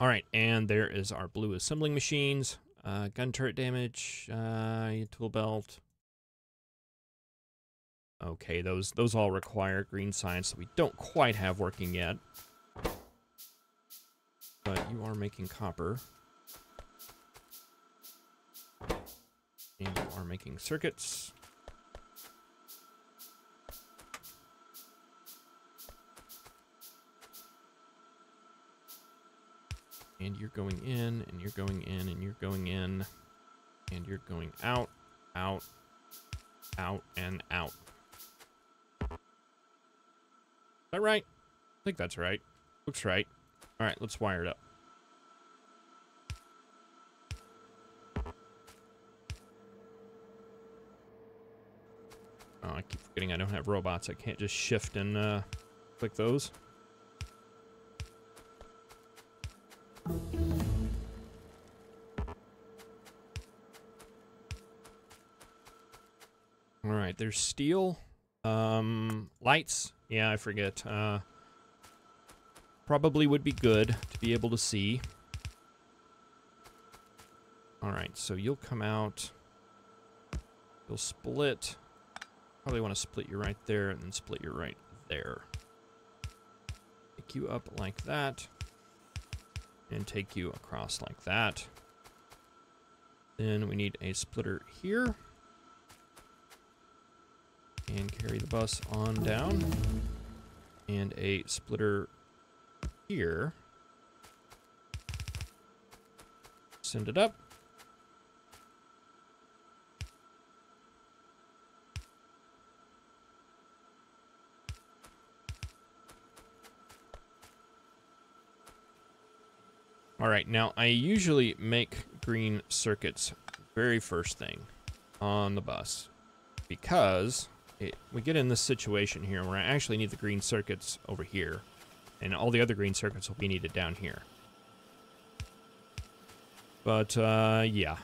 All right, and there is our blue assembling machines. Gun turret damage, tool belt. Okay, those all require green science that we don't quite have working yet. But you are making copper. And you are making circuits. And you're going in, and you're going in, and you're going in, and you're going out, out, out, and out. Is that right? I think that's right. Looks right. All right, let's wire it up. Oh, I keep forgetting I don't have robots. I can't just shift and click those. All right, there's steel. Lights. Yeah, I forget. Probably would be good to be able to see. All right, so you'll come out. You'll split. Probably want to split you right there and then split you right there. Take you up like that. And take you across like that. Then we need a splitter here. And carry the bus on down. And a splitter here. Send it up. All right, now I usually make green circuits very first thing on the bus because we get in this situation here where I actually need the green circuits over here and all the other green circuits will be needed down here. But yeah,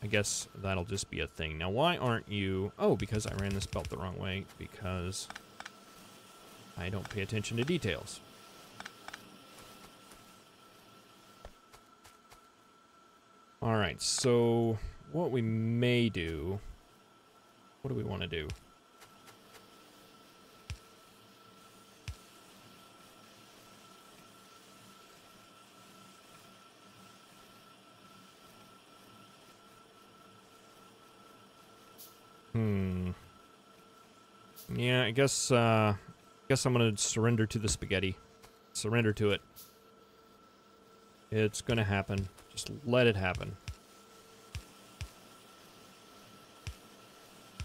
I guess that'll just be a thing. Now why aren't you... Oh, because I ran this belt the wrong way because I don't pay attention to details. All right, so what we may do, what do we want to do? Yeah, I guess I'm gonna surrender to the spaghetti. Surrender to it. It's gonna happen. Just let it happen.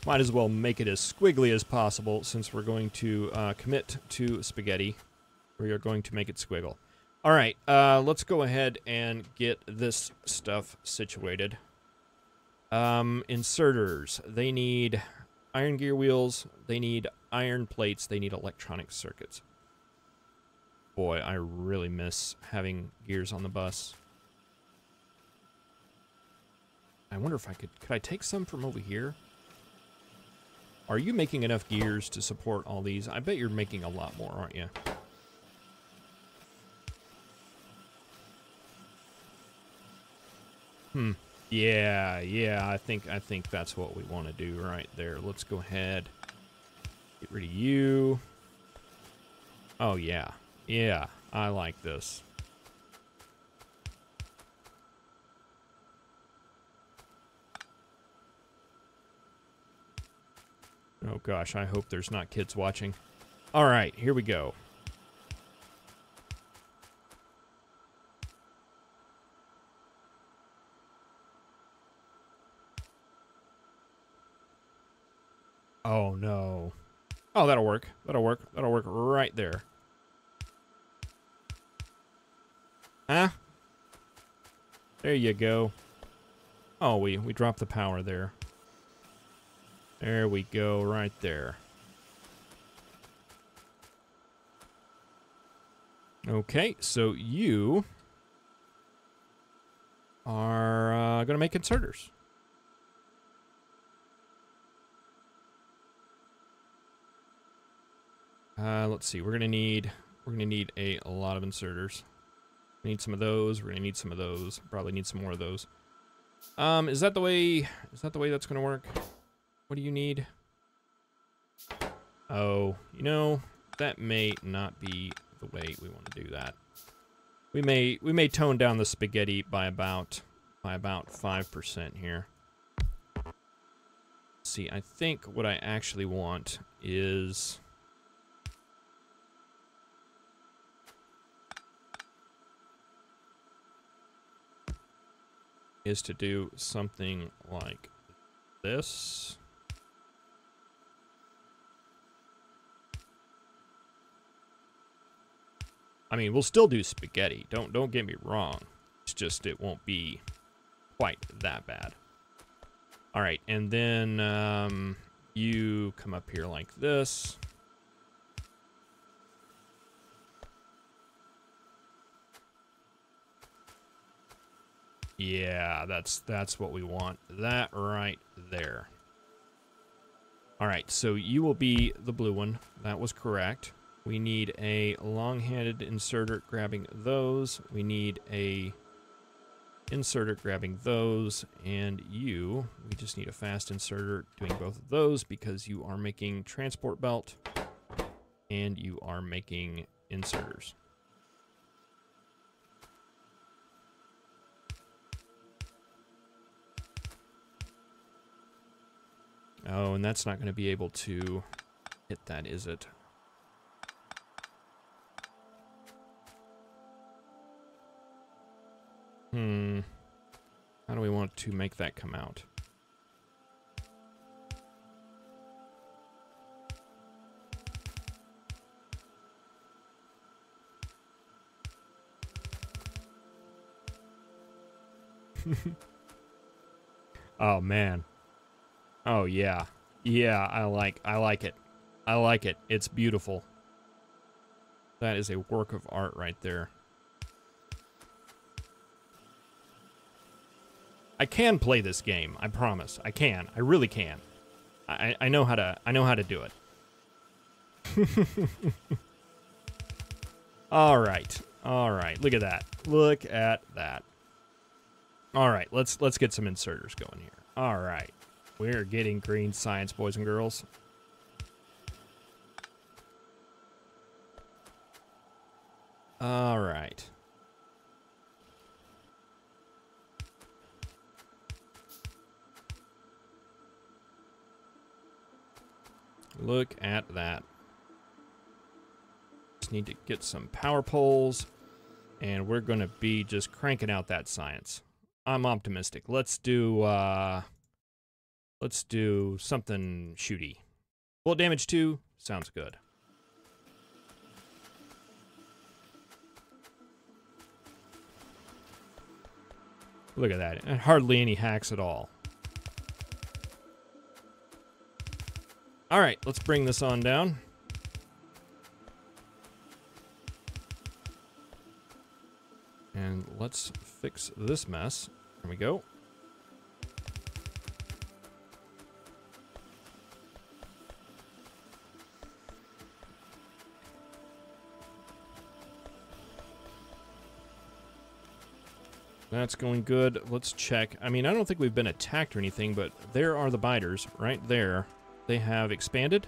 Might as well make it as squiggly as possible since we're going to commit to spaghetti. We are going to make it squiggle. All right, let's go ahead and get this stuff situated. Inserters. They need iron gear wheels. They need iron plates. They need electronic circuits. Boy, I really miss having gears on the bus. I wonder if I could I take some from over here? Are you making enough gears to support all these? I bet you're making a lot more, aren't you? Yeah, I think that's what we want to do right there. Let's go ahead. Get rid of you. Oh, yeah. Yeah, I like this. Oh gosh, I hope there's not kids watching. All right, here we go. Oh no. Oh, that'll work. That'll work. That'll work right there. Huh? There you go. Oh, we dropped the power there. There we go, right there. Okay, so you are going to make inserters. Let's see. We're gonna need a lot of inserters. We need some of those. We're gonna need some of those. Probably need some more of those. Is that the way that's gonna work? What do you need? Oh, you know, that may not be the way we want to do that. We may tone down the spaghetti by about 5% here. Let's see, I think what I actually want is to do something like this. I mean, we'll still do spaghetti. Don't get me wrong. It's just it won't be quite that bad. All right, and then you come up here like this. Yeah, that's what we want. That right there. All right, so you will be the blue one. That was correct. We need a long-handed inserter grabbing those. We need a inserter grabbing those. And you, we just need a fast inserter doing both of those because you are making transport belt and you are making inserters. Oh, and that's not going to be able to hit that, is it? How do we want to make that come out? Oh, man. Oh, yeah. Yeah, I like it. I like it. It's beautiful. That is a work of art right there. I can play this game, I promise. I can. I really can. I know how to do it. All right. All right. Look at that. Look at that. All right, let's get some inserters going here. All right. We're getting green science, boys and girls. All right. Look at that. Just need to get some power poles, and we're going to be just cranking out that science. I'm optimistic. Let's do Let's do something shooty. Bullet damage 2 sounds good. Look at that. And hardly any hacks at all. All right, let's bring this on down. And let's fix this mess. There we go. That's going good. Let's check. I mean, I don't think we've been attacked or anything, but there are the biters right there. They have expanded.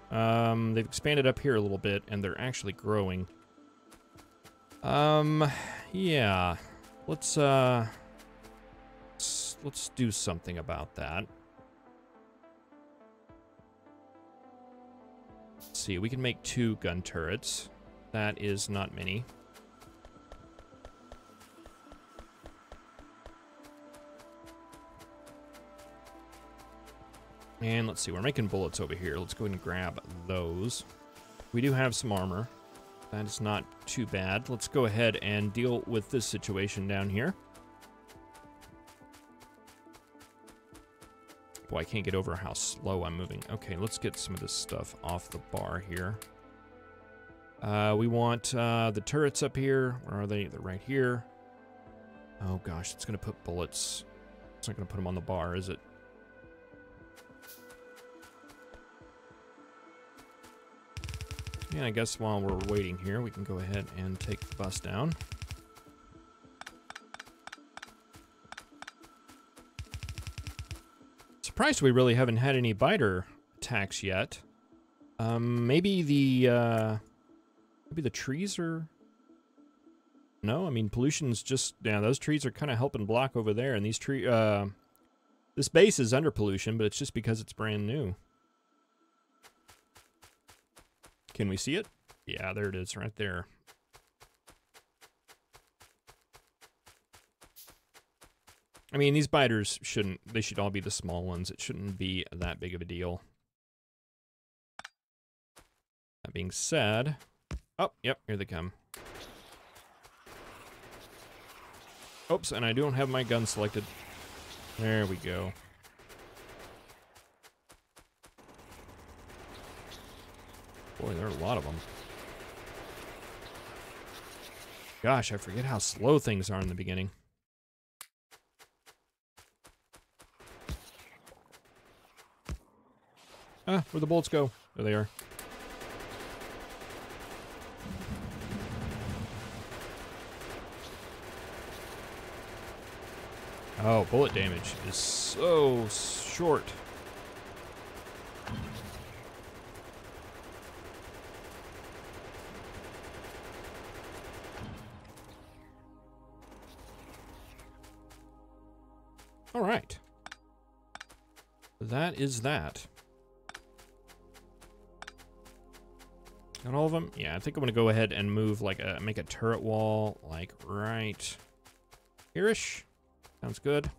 They've expanded up here a little bit, and they're actually growing. Yeah. Let's do something about that. Let's see. We can make 2 gun turrets. That is not many. And let's see, we're making bullets over here. Let's go ahead and grab those. We do have some armor. That is not too bad. Let's go ahead and deal with this situation down here. Boy, I can't get over how slow I'm moving. Okay, let's get some of this stuff off the bar here. We want the turrets up here. Where are they? They're right here. Oh gosh, it's going to put bullets. It's not going to put them on the bar, is it? Yeah, I guess while we're waiting here, we can go ahead and take the bus down. Surprised we really haven't had any biter attacks yet. Maybe the trees are... No, I mean, pollution's just... Yeah, those trees are kind of helping block over there, and these this base is under pollution, but it's just because it's brand new. Can we see it? Yeah, there it is, right there. I mean, these biters shouldn't... They should all be the small ones. It shouldn't be that big of a deal. That being said... Oh, yep, here they come. Oops, and I don't have my gun selected. There we go. Boy, there are a lot of them. Gosh, I forget how slow things are in the beginning. Ah, where'd the bullets go? There they are. Oh, bullet damage is so short. All right. That is that. Got all of them? Yeah, I think I'm gonna go ahead and move like make a turret wall like right here-ish. Sounds good.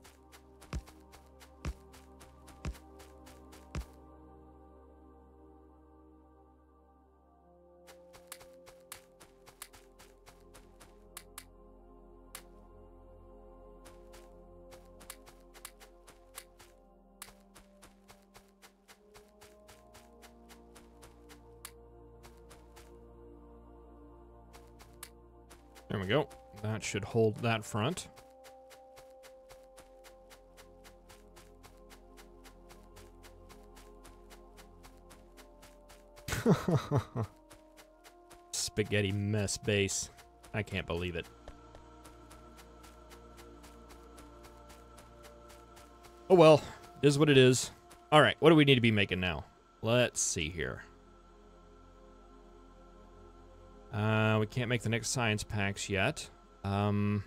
There we go. That should hold that front. Spaghetti mess base. I can't believe it. Oh well, it is what it is. All right, what do we need to be making now? Let's see here. We can't make the next science packs yet. I mean,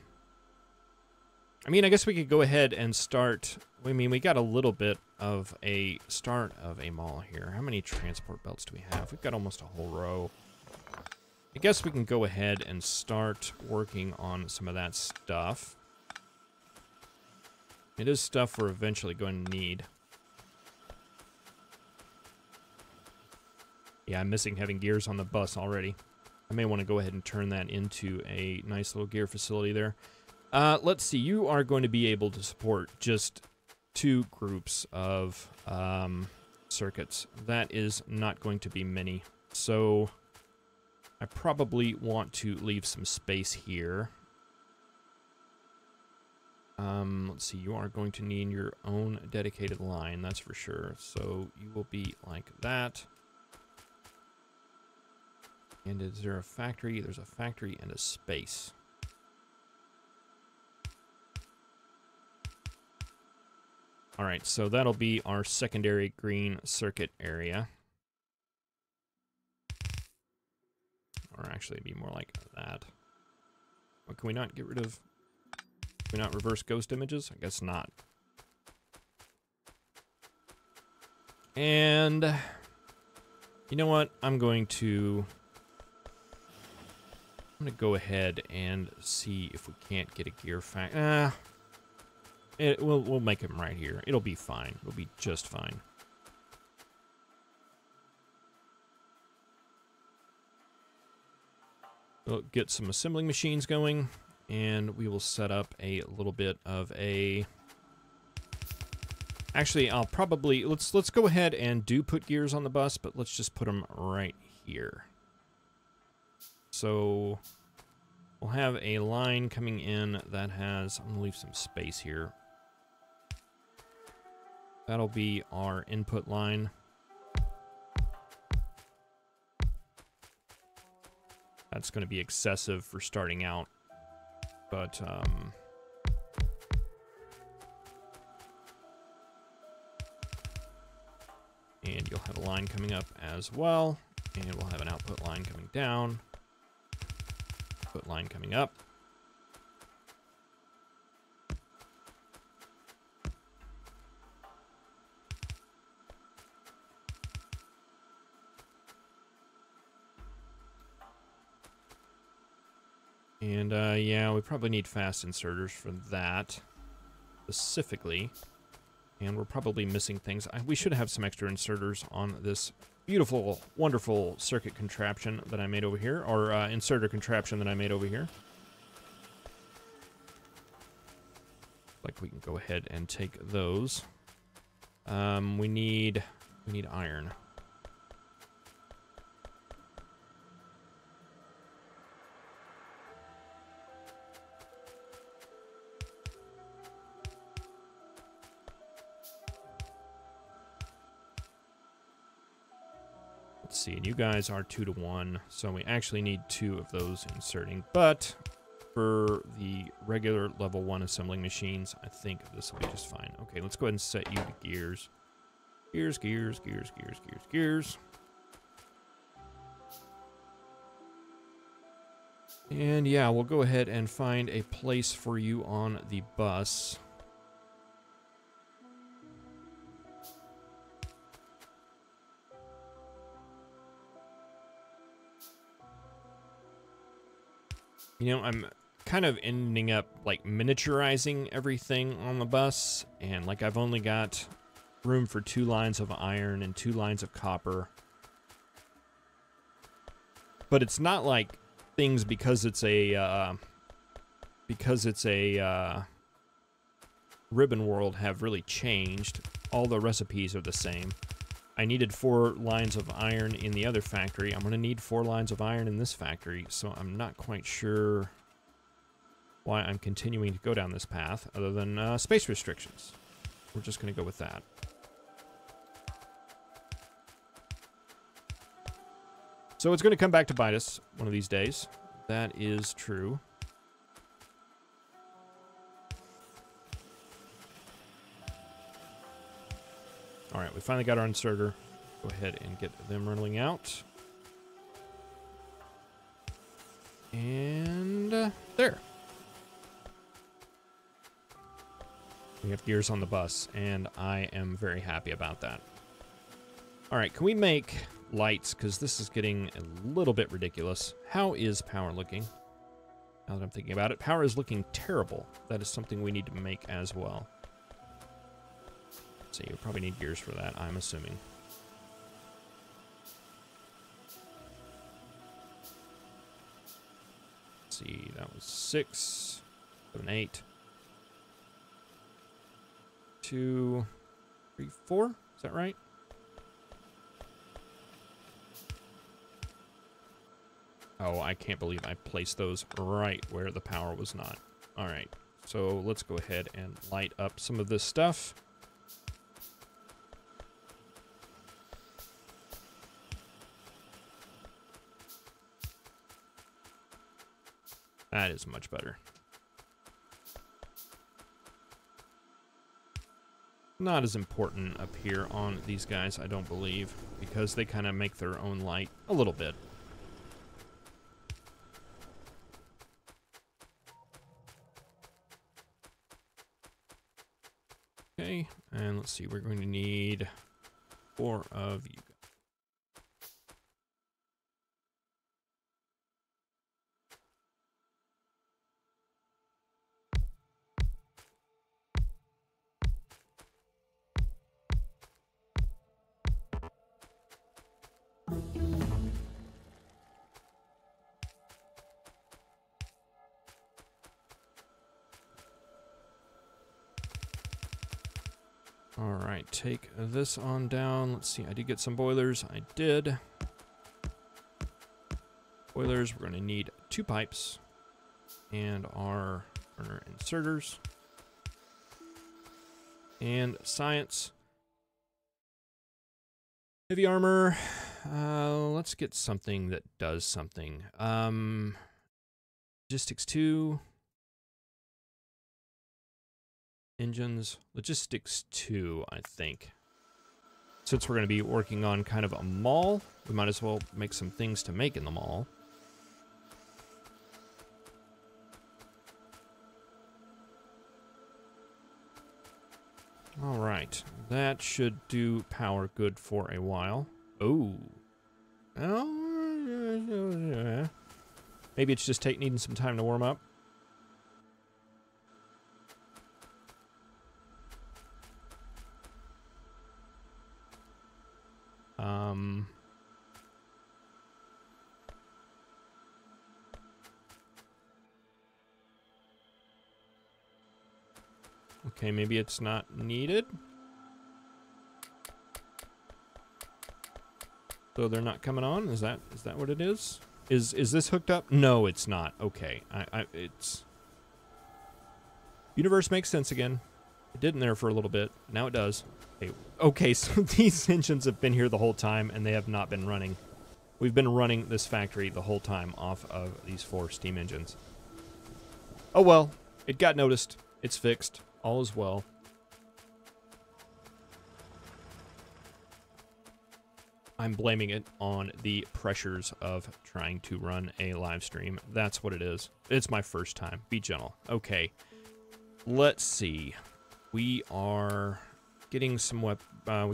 I guess we could go ahead and start. I mean, we got a little bit of a start of a mall here. How many transport belts do we have? We've got almost a whole row. I guess we can go ahead and start working on some of that stuff. It is stuff we're eventually going to need. Yeah, I'm missing having gears on the bus already. I may want to go ahead and turn that into a nice little gear facility there. Let's see. You are going to be able to support just 2 groups of circuits. That is not going to be many. So I probably want to leave some space here. Let's see. You are going to need your own dedicated line, that's for sure. So you will be like that. And is there a factory? There's a factory and a space. All right, so that'll be our secondary green circuit area. Or actually, it'd be more like that. Well, can we not get rid of... Can we not reverse ghost images? I guess not. And... You know what? I'm going to go ahead and see if we can't get a gear we'll make him right here. It'll be fine. It'll be just fine. We'll get some assembling machines going, and we will set up a little bit of a... Actually, I'll probably... Let's go ahead and put gears on the bus, but let's just put them right here. So we'll have a line coming in that has... I'm going to leave some space here. That'll be our input line. That's going to be excessive for starting out, but and you'll have a line coming up as well, and we'll have an output line coming down, output line coming up. And, yeah, we probably need fast inserters for that, specifically. And we're probably missing things. We should have some extra inserters on this beautiful, wonderful circuit contraption that I made over here, or inserter contraption that I made over here. Like, we can go ahead and take those. We need iron. Let's see, and you guys are 2 to 1, so we actually need 2 of those inserting. But for the regular level 1 assembling machines, I think this will be just fine. Okay, let's go ahead and set you to gears. Gears, gears, gears, gears, gears, gears. And yeah, we'll go ahead and find a place for you on the bus. You know, I'm kind of ending up, like, miniaturizing everything on the bus, and, like, I've only got room for 2 lines of iron and 2 lines of copper. But it's not like things, because it's a ribbon world, have really changed. All the recipes are the same. I needed 4 lines of iron in the other factory. I'm going to need 4 lines of iron in this factory, so I'm not quite sure why I'm continuing to go down this path, other than space restrictions. We're just going to go with that. So it's going to come back to bite us one of these days. That is true. All right, we finally got our inserter. Go ahead and get them rolling out. And there. We have gears on the bus, and I am very happy about that. All right, can we make lights? Because this is getting a little bit ridiculous. How is power looking? Now that I'm thinking about it, power is looking terrible. That is something we need to make as well. So you probably need gears for that, I'm assuming. That was 6, 7, 8. 2, 3, 4. Is that right? Oh, I can't believe I placed those right where the power was not. All right, so let's go ahead and light up some of this stuff. That is much better. Not as important up here on these guys, I don't believe, because they kind of make their own light a little bit. Okay, and let's see, we're going to need 4 of you guys. All right, take this on down. Let's see, I did get some boilers. I did. Boilers, we're going to need 2 pipes and our burner inserters. And science. Heavy armor. Let's get something that does something. Logistics 2. Engines. Logistics 2, I think. Since we're going to be working on kind of a mall, we might as well make some things to make in the mall. All right. That should do power good for a while. Oh. Oh. Maybe it's just needing some time to warm up. Okay, maybe it's not needed. So they're not coming on? Is that what it is? Is this hooked up? No, it's not. Okay. It's universe makes sense again. It didn't there for a little bit. Now it does. Okay, so these engines have been here the whole time and they have not been running. We've been running this factory the whole time off of these 4 steam engines. Oh well, it got noticed. It's fixed. All is well. I'm blaming it on the pressures of trying to run a live stream. That's what it is. It's my first time. Be gentle. Okay. Let's see. We are getting some we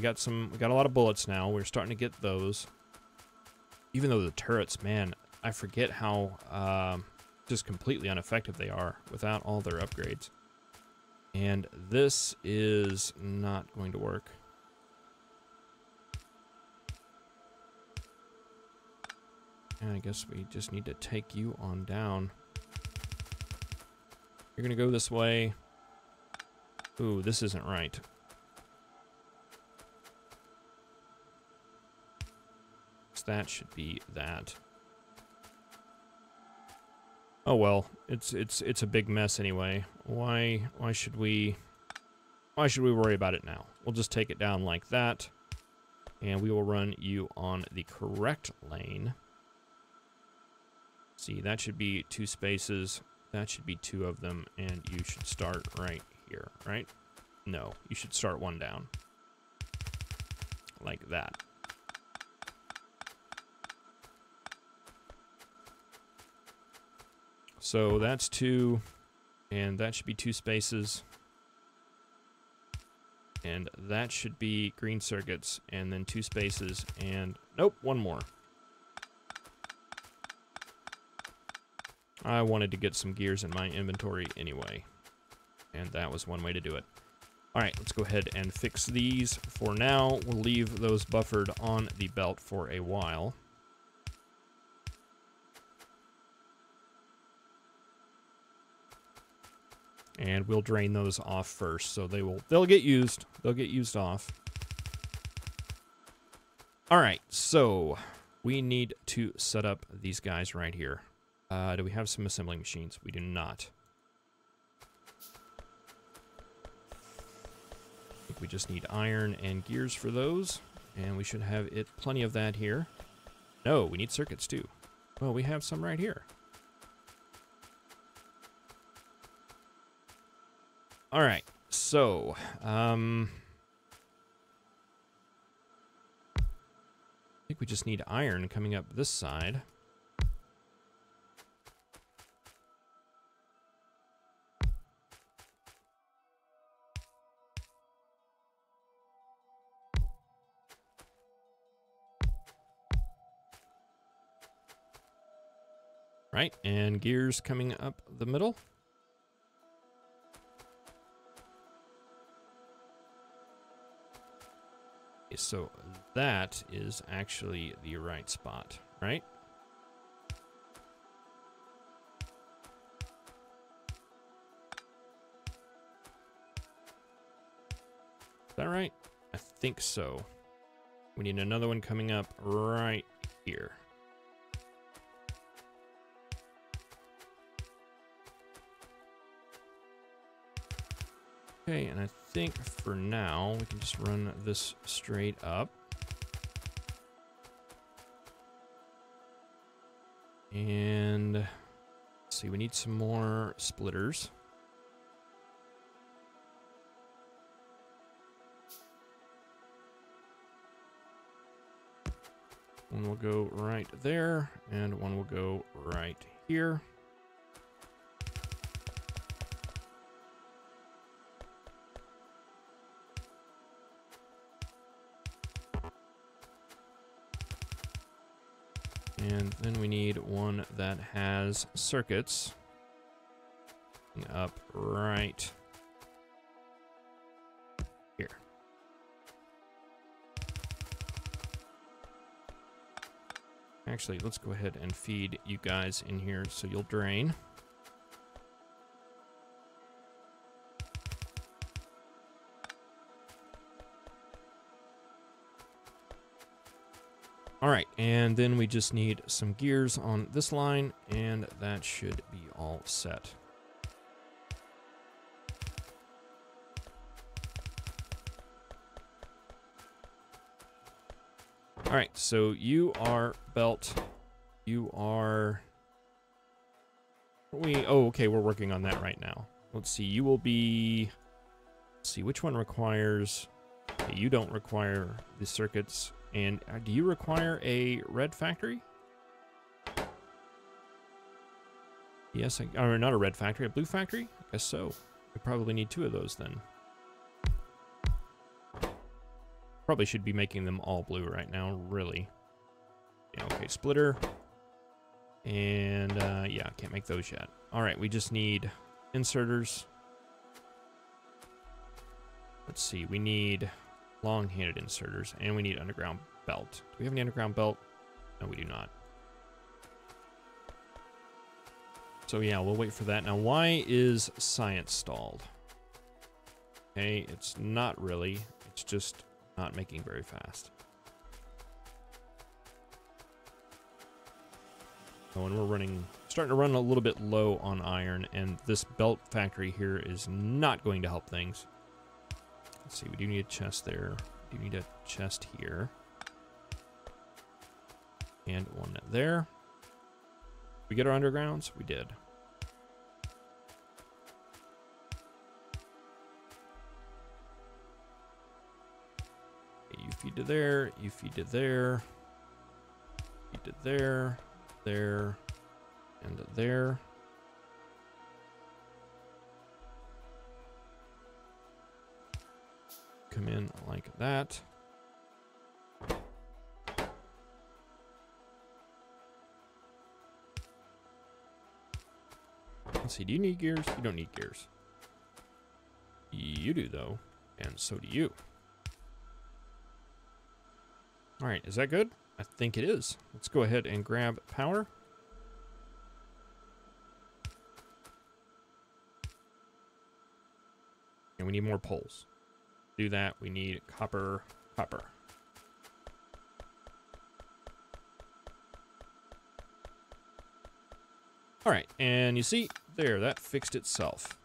got a lot of bullets now. We're starting to get those. Even though the turrets, man, I forget how just completely ineffective they are without all their upgrades. And this is not going to work. And I guess we just need to take you on down. You're going to go this way. Ooh, this isn't right. So that should be that. Oh well, it's a big mess anyway. Why should we worry about it now? We'll just take it down like that, and we will run you on the correct lane. See, that should be 2 spaces. That should be 2 of them, and you should start right here, right? No, you should start 1 down. Like that. So that's 2, and that should be 2 spaces. And that should be green circuits, and then 2 spaces, and nope, 1 more. I wanted to get some gears in my inventory anyway, and that was one way to do it. All right, let's go ahead and fix these for now. We'll leave those buffered on the belt for a while. And we'll drain those off first, so they'll get used. They'll get used off. All right, so we need to set up these guys right here. Do we have some assembling machines? We do not. I think we just need iron and gears for those, and we should have plenty of that here. No, we need circuits too. Well, we have some right here. All right, so I think we just need iron coming up this side. Right, and gears coming up the middle. Okay, so that is actually the right spot, right? Is that right? I think so. We need another one coming up right here. Okay, and I think for now, we can just run this straight up. And let's see, we need some more splitters. One will go right there, and one will go right here. And then we need one that has circuits up right here. Actually, let's go ahead and feed you guys in here so you'll drain. All right, and then we just need some gears on this line, and that should be all set. All right, so you are belt. You are... Oh, okay, we're working on that right now. Let's see, you will be... Let's see, which one requires... Okay, you don't require the circuits. And do you require a red factory? Yes, or not a red factory, a blue factory? I guess so. We probably need 2 of those then. Probably should be making them all blue right now, really. Yeah, okay, splitter. And yeah, can't make those yet. All right, we just need inserters. Let's see, we need long-handed inserters, and we need underground belt. Do we have any underground belt? No, we do not. So yeah, we'll wait for that. Now, why is science stalled? Okay, it's not really. It's just not making very fast. Oh, and we're starting to run a little bit low on iron, and this belt factory here is not going to help things. Let's see, we do need a chest there. We do need a chest here. And one there. We get our undergrounds? We did. Okay, you feed to there, you feed to there, feed to there, there, and there. Come in like that. Let's see, do you need gears? You don't need gears. You do, though, and so do you. All right, is that good? I think it is. Let's go ahead and grab power. And we need more poles. To do that, we need copper. All right, and you see, there, that fixed itself.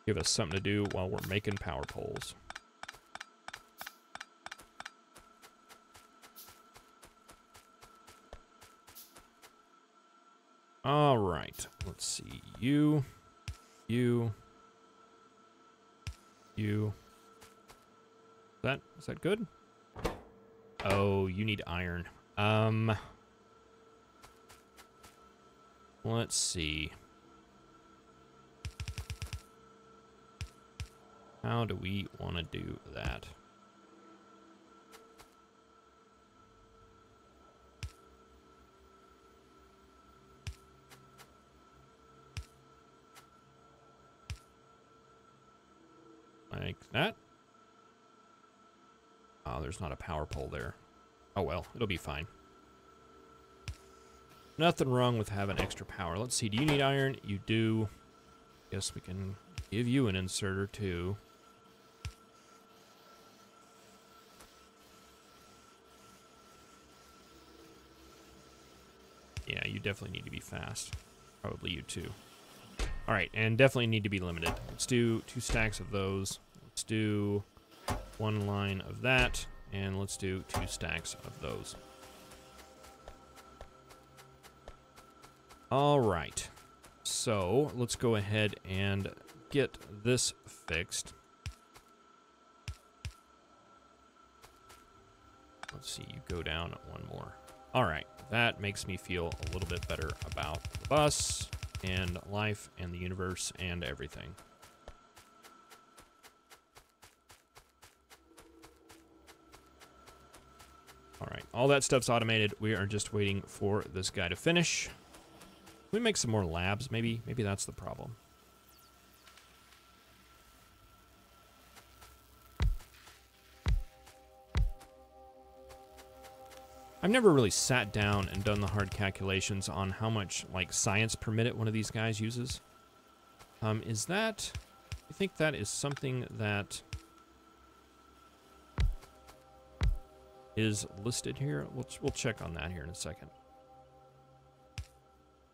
Give us something to do while we're making power poles. All right, let's see. You. Is that good? Oh, you need iron. Let's see. How do we want to do that? Like that. Oh, there's not a power pole there. Oh well, it'll be fine. Nothing wrong with having extra power. Let's see, do you need iron? You do. Guess we can give you an inserter too. Yeah, you definitely need to be fast. Probably you too. All right, and definitely need to be limited. Let's do 2 stacks of those. Let's do 1 line of that, and let's do 2 stacks of those. All right, so let's go ahead and get this fixed. Let's see, you go down 1 more. All right, that makes me feel a little bit better about the bus and life and the universe and everything. All right, all that stuff's automated. We are just waiting for this guy to finish. Can we make some more labs, maybe? Maybe that's the problem. I've never really sat down and done the hard calculations on how much, like, science per minute one of these guys uses. Is that... I think that is something that is listed here. We'll check on that here in a second.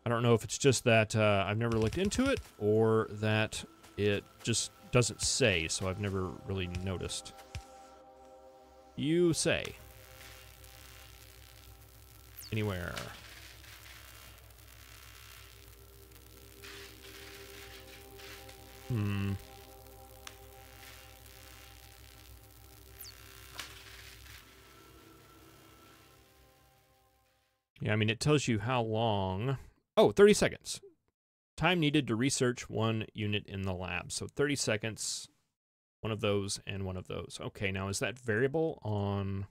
I don't know if it's just that I've never looked into it, or that it just doesn't say, so I've never really noticed. You say. Anywhere. Yeah, I mean, it tells you how long. Oh, 30 seconds. Time needed to research 1 unit in the lab. So 30 seconds, 1 of those and 1 of those. Okay, now is that variable on...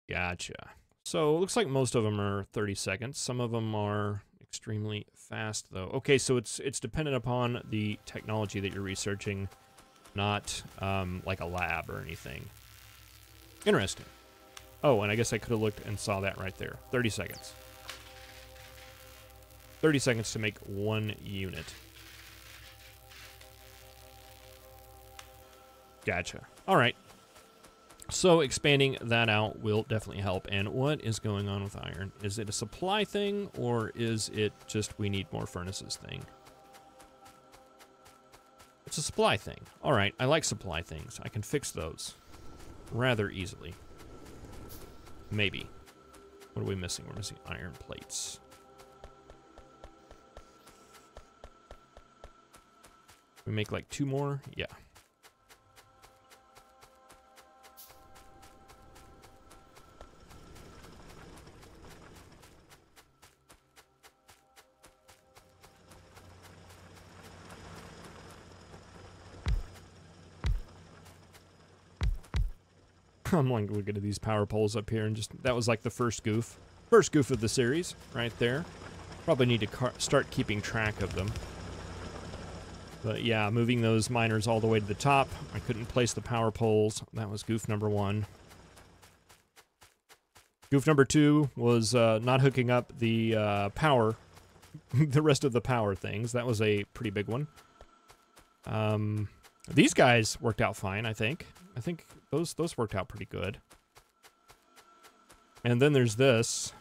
Gotcha. So it looks like most of them are 30 seconds. Some of them are extremely fast, though. Okay, so it's dependent upon the technology that you're researching, not like a lab or anything. Interesting. Oh, and I guess I could have looked and saw that right there. 30 seconds. 30 seconds to make 1 unit. Gotcha. All right. So expanding that out will definitely help. And what is going on with iron? Is it a supply thing, or is it just we need more furnaces thing? It's a supply thing. All right, I like supply things. I can fix those rather easily. Maybe. What are we missing? We're missing iron plates. We make like 2 more? Yeah. I'm like looking at these power poles up here, and just that was like the first goof of the series right there. Probably need to start keeping track of them. But yeah, moving those miners all the way to the top. I couldn't place the power poles. That was goof number 1. Goof number 2 was not hooking up the power, the rest of the power things. That was a pretty big one. These guys worked out fine, I think. I think those worked out pretty good. And then there's this.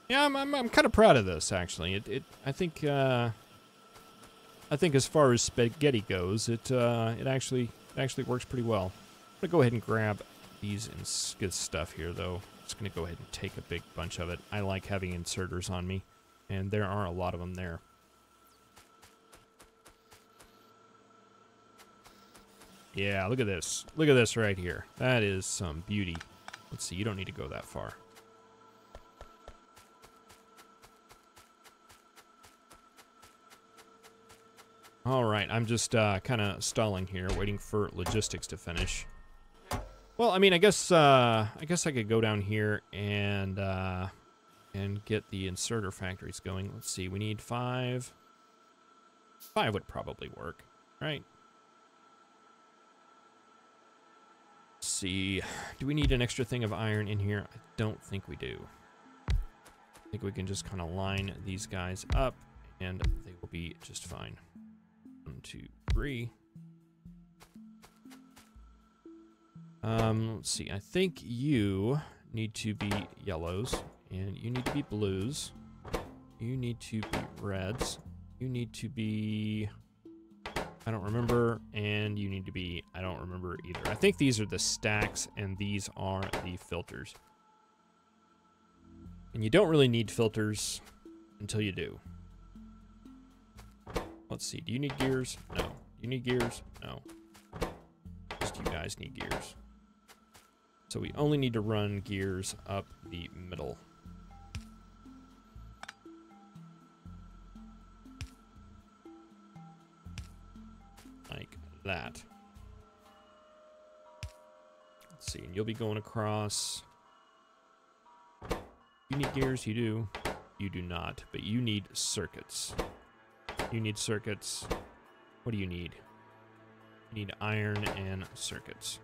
Yeah, I'm kind of proud of this, actually. I think as far as spaghetti goes, it actually works pretty well. I'm gonna go ahead and grab these stuff here, though. Just gonna go ahead and take a big bunch of it. I like having inserters on me, and there are a lot of them there. Yeah, look at this. Look at this right here. That is some beauty. Let's see, you don't need to go that far. All right, I'm just kind of stalling here, waiting for logistics to finish. Well, I mean, I guess I could go down here and get the inserter factories going. Let's see, we need 5. 5 would probably work, right? Let's see, do we need an extra thing of iron in here? I don't think we do. I think we can just kind of line these guys up, and they will be just fine. 1, 2, 3. Let's see. I think you need to be yellows, and you need to be blues. You need to be reds. You need to be, I don't remember, and you need to be, I don't remember either. I think these are the stacks, and these are the filters. And you don't really need filters until you do. Let's see, do you need gears? No. You need gears? No. Just you guys need gears. So we only need to run gears up the middle. Like that. Let's see, and you'll be going across. You need gears? You do. You do not, but you need circuits. You need circuits. What do you need? You need iron and circuits.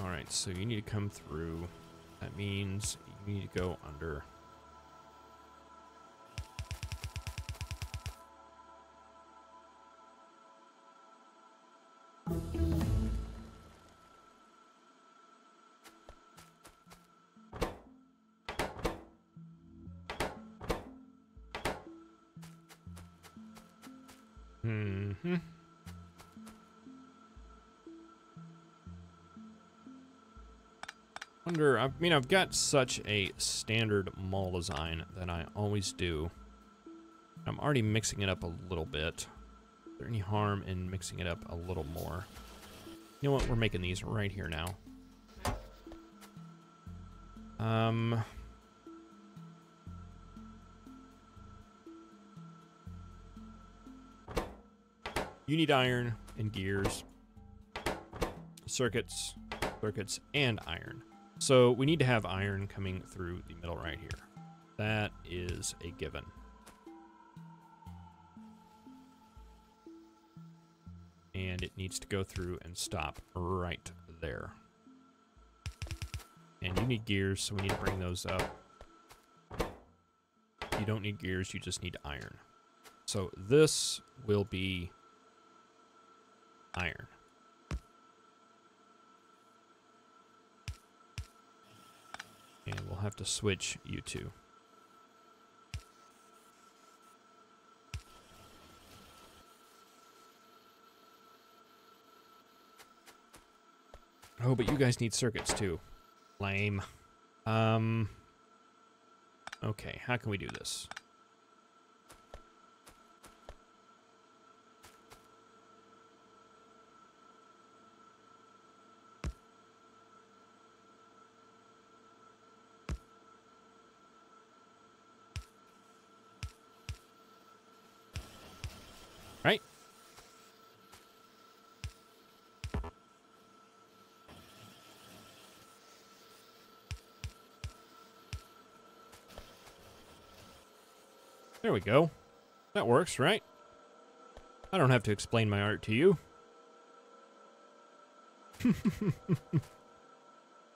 Alright, so you need to come through. That means you need to go under. Mm-hmm. Wonder, I mean, I've got such a standard mall design that I always do. I'm already mixing it up a little bit. Is there any harm in mixing it up a little more? You know what? We're making these right here now. You need iron and gears, circuits, and iron. So we need to have iron coming through the middle right here. That is a given. And it needs to go through and stop right there. And you need gears, so we need to bring those up. You don't need gears, you just need iron. So this will be iron. And we'll have to switch you two. Oh, but you guys need circuits too. Lame. Okay, how can we do this? Right? There we go. That works, right? I don't have to explain my art to you.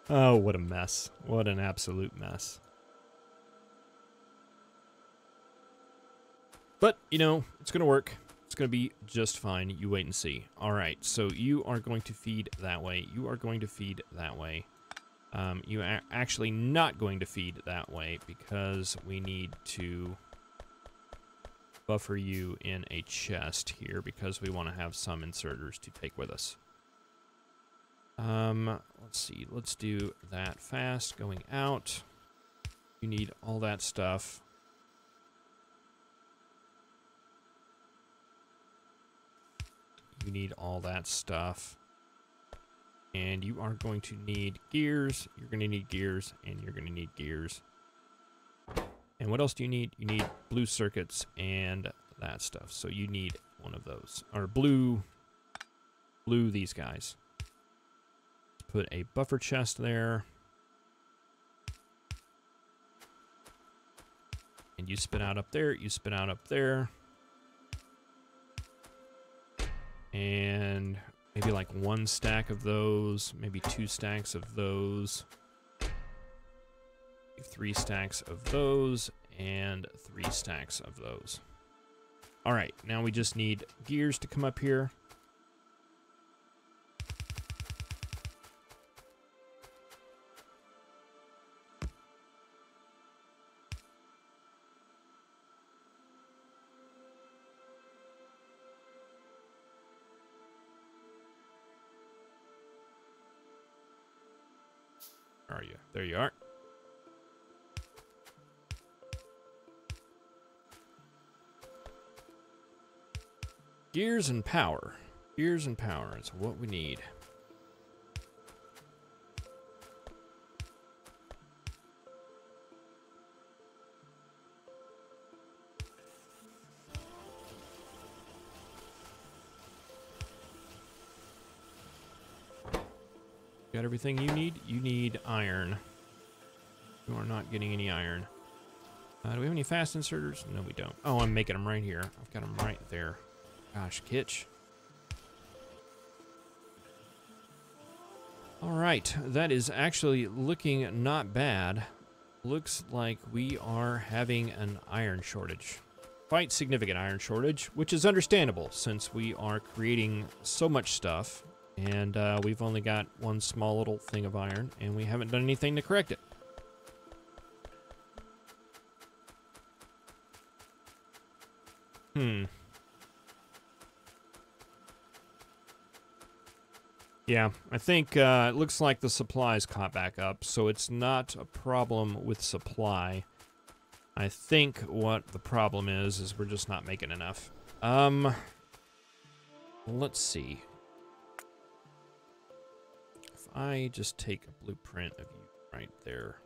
Oh, what a mess. What an absolute mess. But, you know, it's going to work. It's going to be just fine. You wait and see. All right, so you are going to feed that way. You are going to feed that way. You are actually not going to feed that way because we need to buffer you in a chest here because we want to have some inserters to take with us. Let's see. Let's do that fast. Going out. You need all that stuff. You need all that stuff. And you are going to need gears. You're going to need gears. And you're going to need gears. And what else do you need? You need blue circuits and that stuff. So you need one of those. Or blue these guys. Put a buffer chest there. And you spit out up there. You spit out up there. And maybe like 1 stack of those. Maybe 2 stacks of those. 3 stacks of those. And 3 stacks of those. Alright, now we just need gears to come up here. Where are you? There you are. Gears and power. Gears and power is what we need. Got everything you need? You need iron. You are not getting any iron. Do we have any fast inserters? No, we don't. Oh, I'm making them right here. I've got them right there. Gosh, Kitch. All right, that is actually looking not bad. Looks like we are having an iron shortage. Quite significant iron shortage, which is understandable since we are creating so much stuff. And we've only got one small little thing of iron, and we haven't done anything to correct it. Yeah, I think it looks like the supplies caught back up, so it's not a problem with supply. I think what the problem is we're just not making enough. Let's see. If I just take a blueprint of you right there.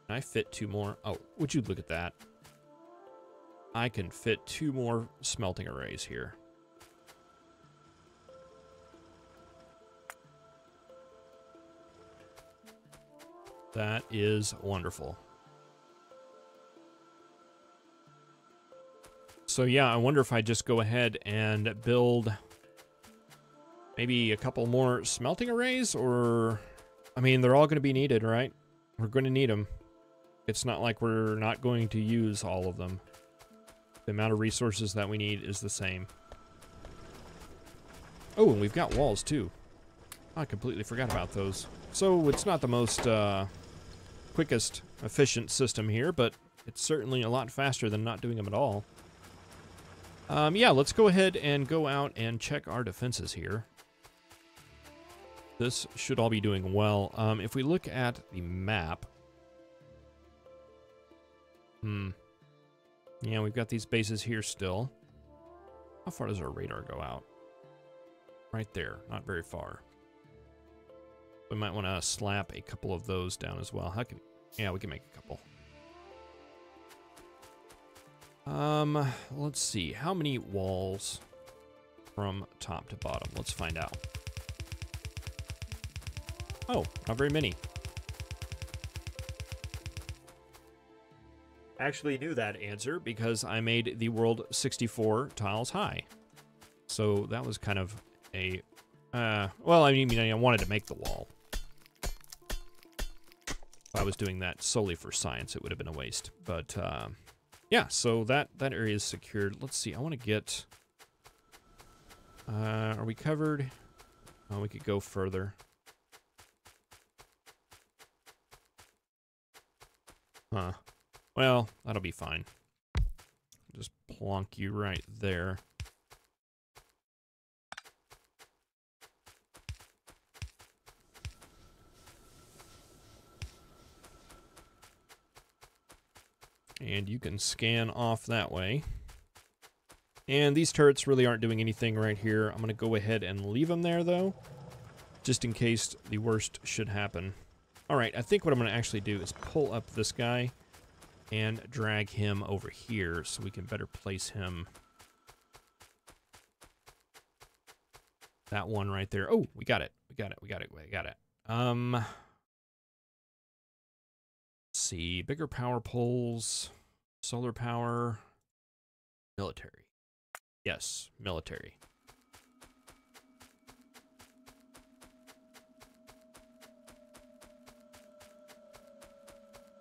Can I fit 2 more? Oh, would you look at that? I can fit 2 more smelting arrays here. That is wonderful. So yeah, I wonder if I just go ahead and build maybe a couple more smelting arrays, or... I mean, they're all going to be needed, right? We're going to need them. It's not like we're not going to use all of them. The amount of resources that we need is the same. Oh, and we've got walls, too. I completely forgot about those. So it's not the most quickest, efficient system here, but it's certainly a lot faster than not doing them at all. Yeah, let's go ahead and go out and check our defenses here. This should all be doing well. If we look at the map... Yeah, we've got these bases here still. How far does our radar go out? Right there, not very far. We might want to slap a couple of those down as well. How can... Yeah, we can make a couple. Let's see. How many walls from top to bottom? Let's find out. Oh, not very many. Actually knew that answer because I made the world 64 tiles high. So that was kind of a, well, I mean, I wanted to make the wall. If I was doing that solely for science, it would have been a waste. But, yeah, so that area is secured. Let's see, I want to get, are we covered? Oh, we could go further. Huh. Well, that'll be fine. Just plonk you right there. And you can scan off that way. And these turrets really aren't doing anything right here. I'm going to go ahead and leave them there, though, just in case the worst should happen. All right, I think what I'm going to actually do is pull up this guy and drag him over here so we can better place him. That one right there. Oh, we got it. We got it. We got it. We got it. Let's see. Bigger power poles. Solar power. Military. Yes, military.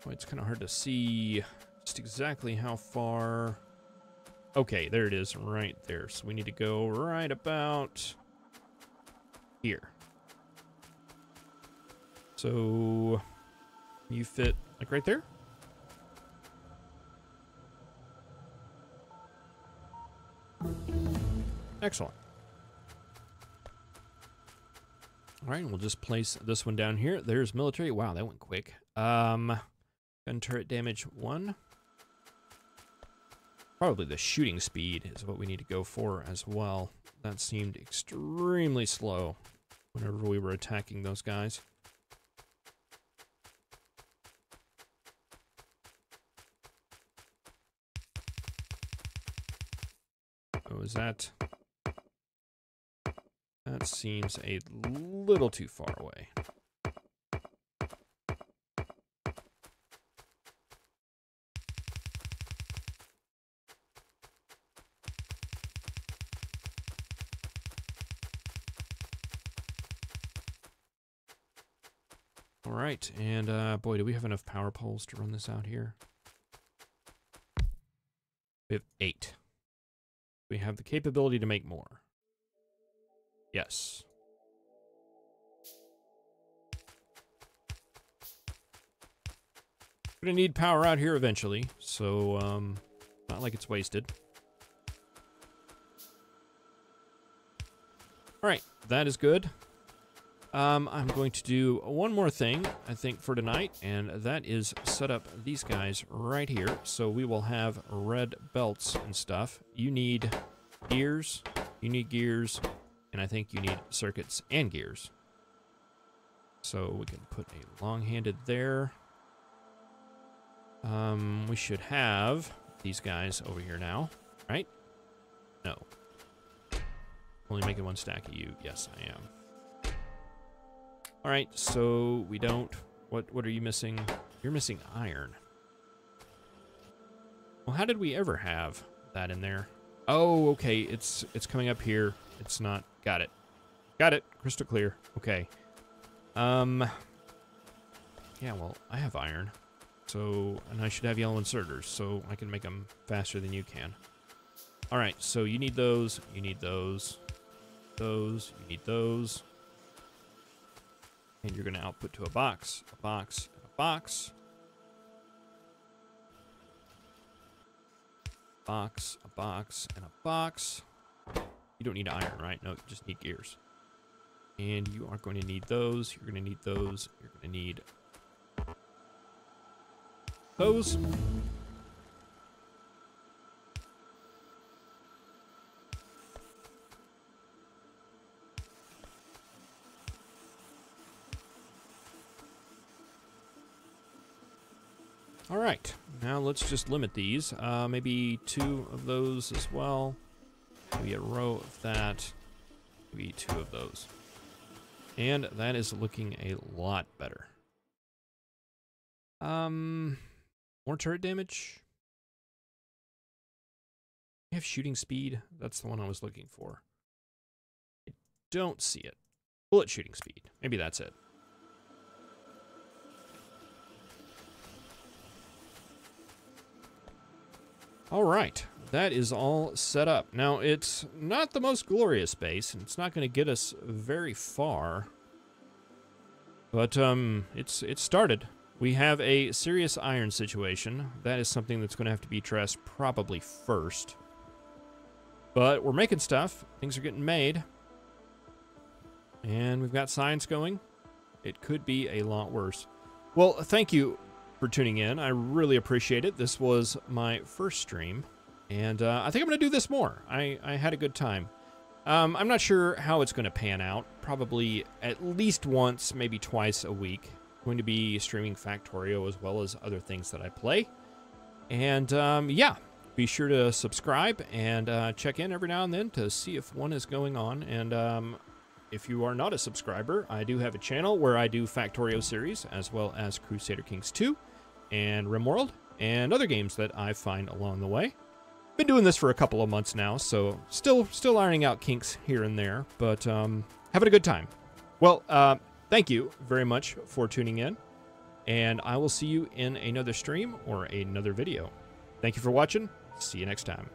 Oh, it's kind of hard to see just exactly how far. Okay, there it is right there. So we need to go right about here. So you fit like right there? Excellent. All right, we'll just place this one down here. There's military. Wow, that went quick. Gun turret damage 1. Probably the shooting speed is what we need to go for as well. That seemed extremely slow whenever we were attacking those guys. Oh, is that... That seems a little too far away. All right, and boy, do we have enough power poles to run this out here? We have 8. We have the capability to make more. Yes. We're gonna need power out here eventually, so not like it's wasted. All right, that is good. I'm going to do one more thing, I think, for tonight, and that is set up these guys right here. So we will have red belts and stuff. You need gears, and I think you need circuits and gears. So we can put a long-handed there. We should have these guys over here now, right? No. Only making one stack of you. Yes, I am. All right, so we don't... What are you missing? You're missing iron. Well, how did we ever have that in there? Oh, okay, it's coming up here. It's not... Got it. Got it. Crystal clear. Okay. Yeah, well, I have iron. So, and I should have yellow inserters, so I can make them faster than you can. All right, so you need those. You need those. Those. You need those. And you're going to output to a box, and a box. Box, a box, and a box. You don't need iron, right? No, you just need gears. And you are going to need those. You're going to need those. You're going to need those. All right, now let's just limit these. Maybe 2 of those as well. Maybe a row of that. Maybe 2 of those. And that is looking a lot better. More turret damage. We have shooting speed. That's the one I was looking for. don't see it. Bullet shooting speed. Maybe that's it. All right, that is all set up. Now, it's not the most glorious base, and it's not going to get us very far. But it's started. We have a serious iron situation. That is something that's going to have to be addressed probably first. But we're making stuff. Things are getting made. And we've got science going. It could be a lot worse. Well, thank you for tuning in. I really appreciate it. This was my first stream, and I think I'm going to do this more. I had a good time. I'm not sure how it's going to pan out. Probably at least once, maybe twice a week. I'm going to be streaming Factorio as well as other things that I play. And yeah, be sure to subscribe and check in every now and then to see if one is going on. And if you are not a subscriber, I do have a channel where I do Factorio series as well as Crusader Kings 2 and RimWorld and other games that I find along the way. Been doing this for a couple of months now, so still ironing out kinks here and there, but having a good time. Well, thank you very much for tuning in, and I will see you in another stream or another video. Thank you for watching. See you next time.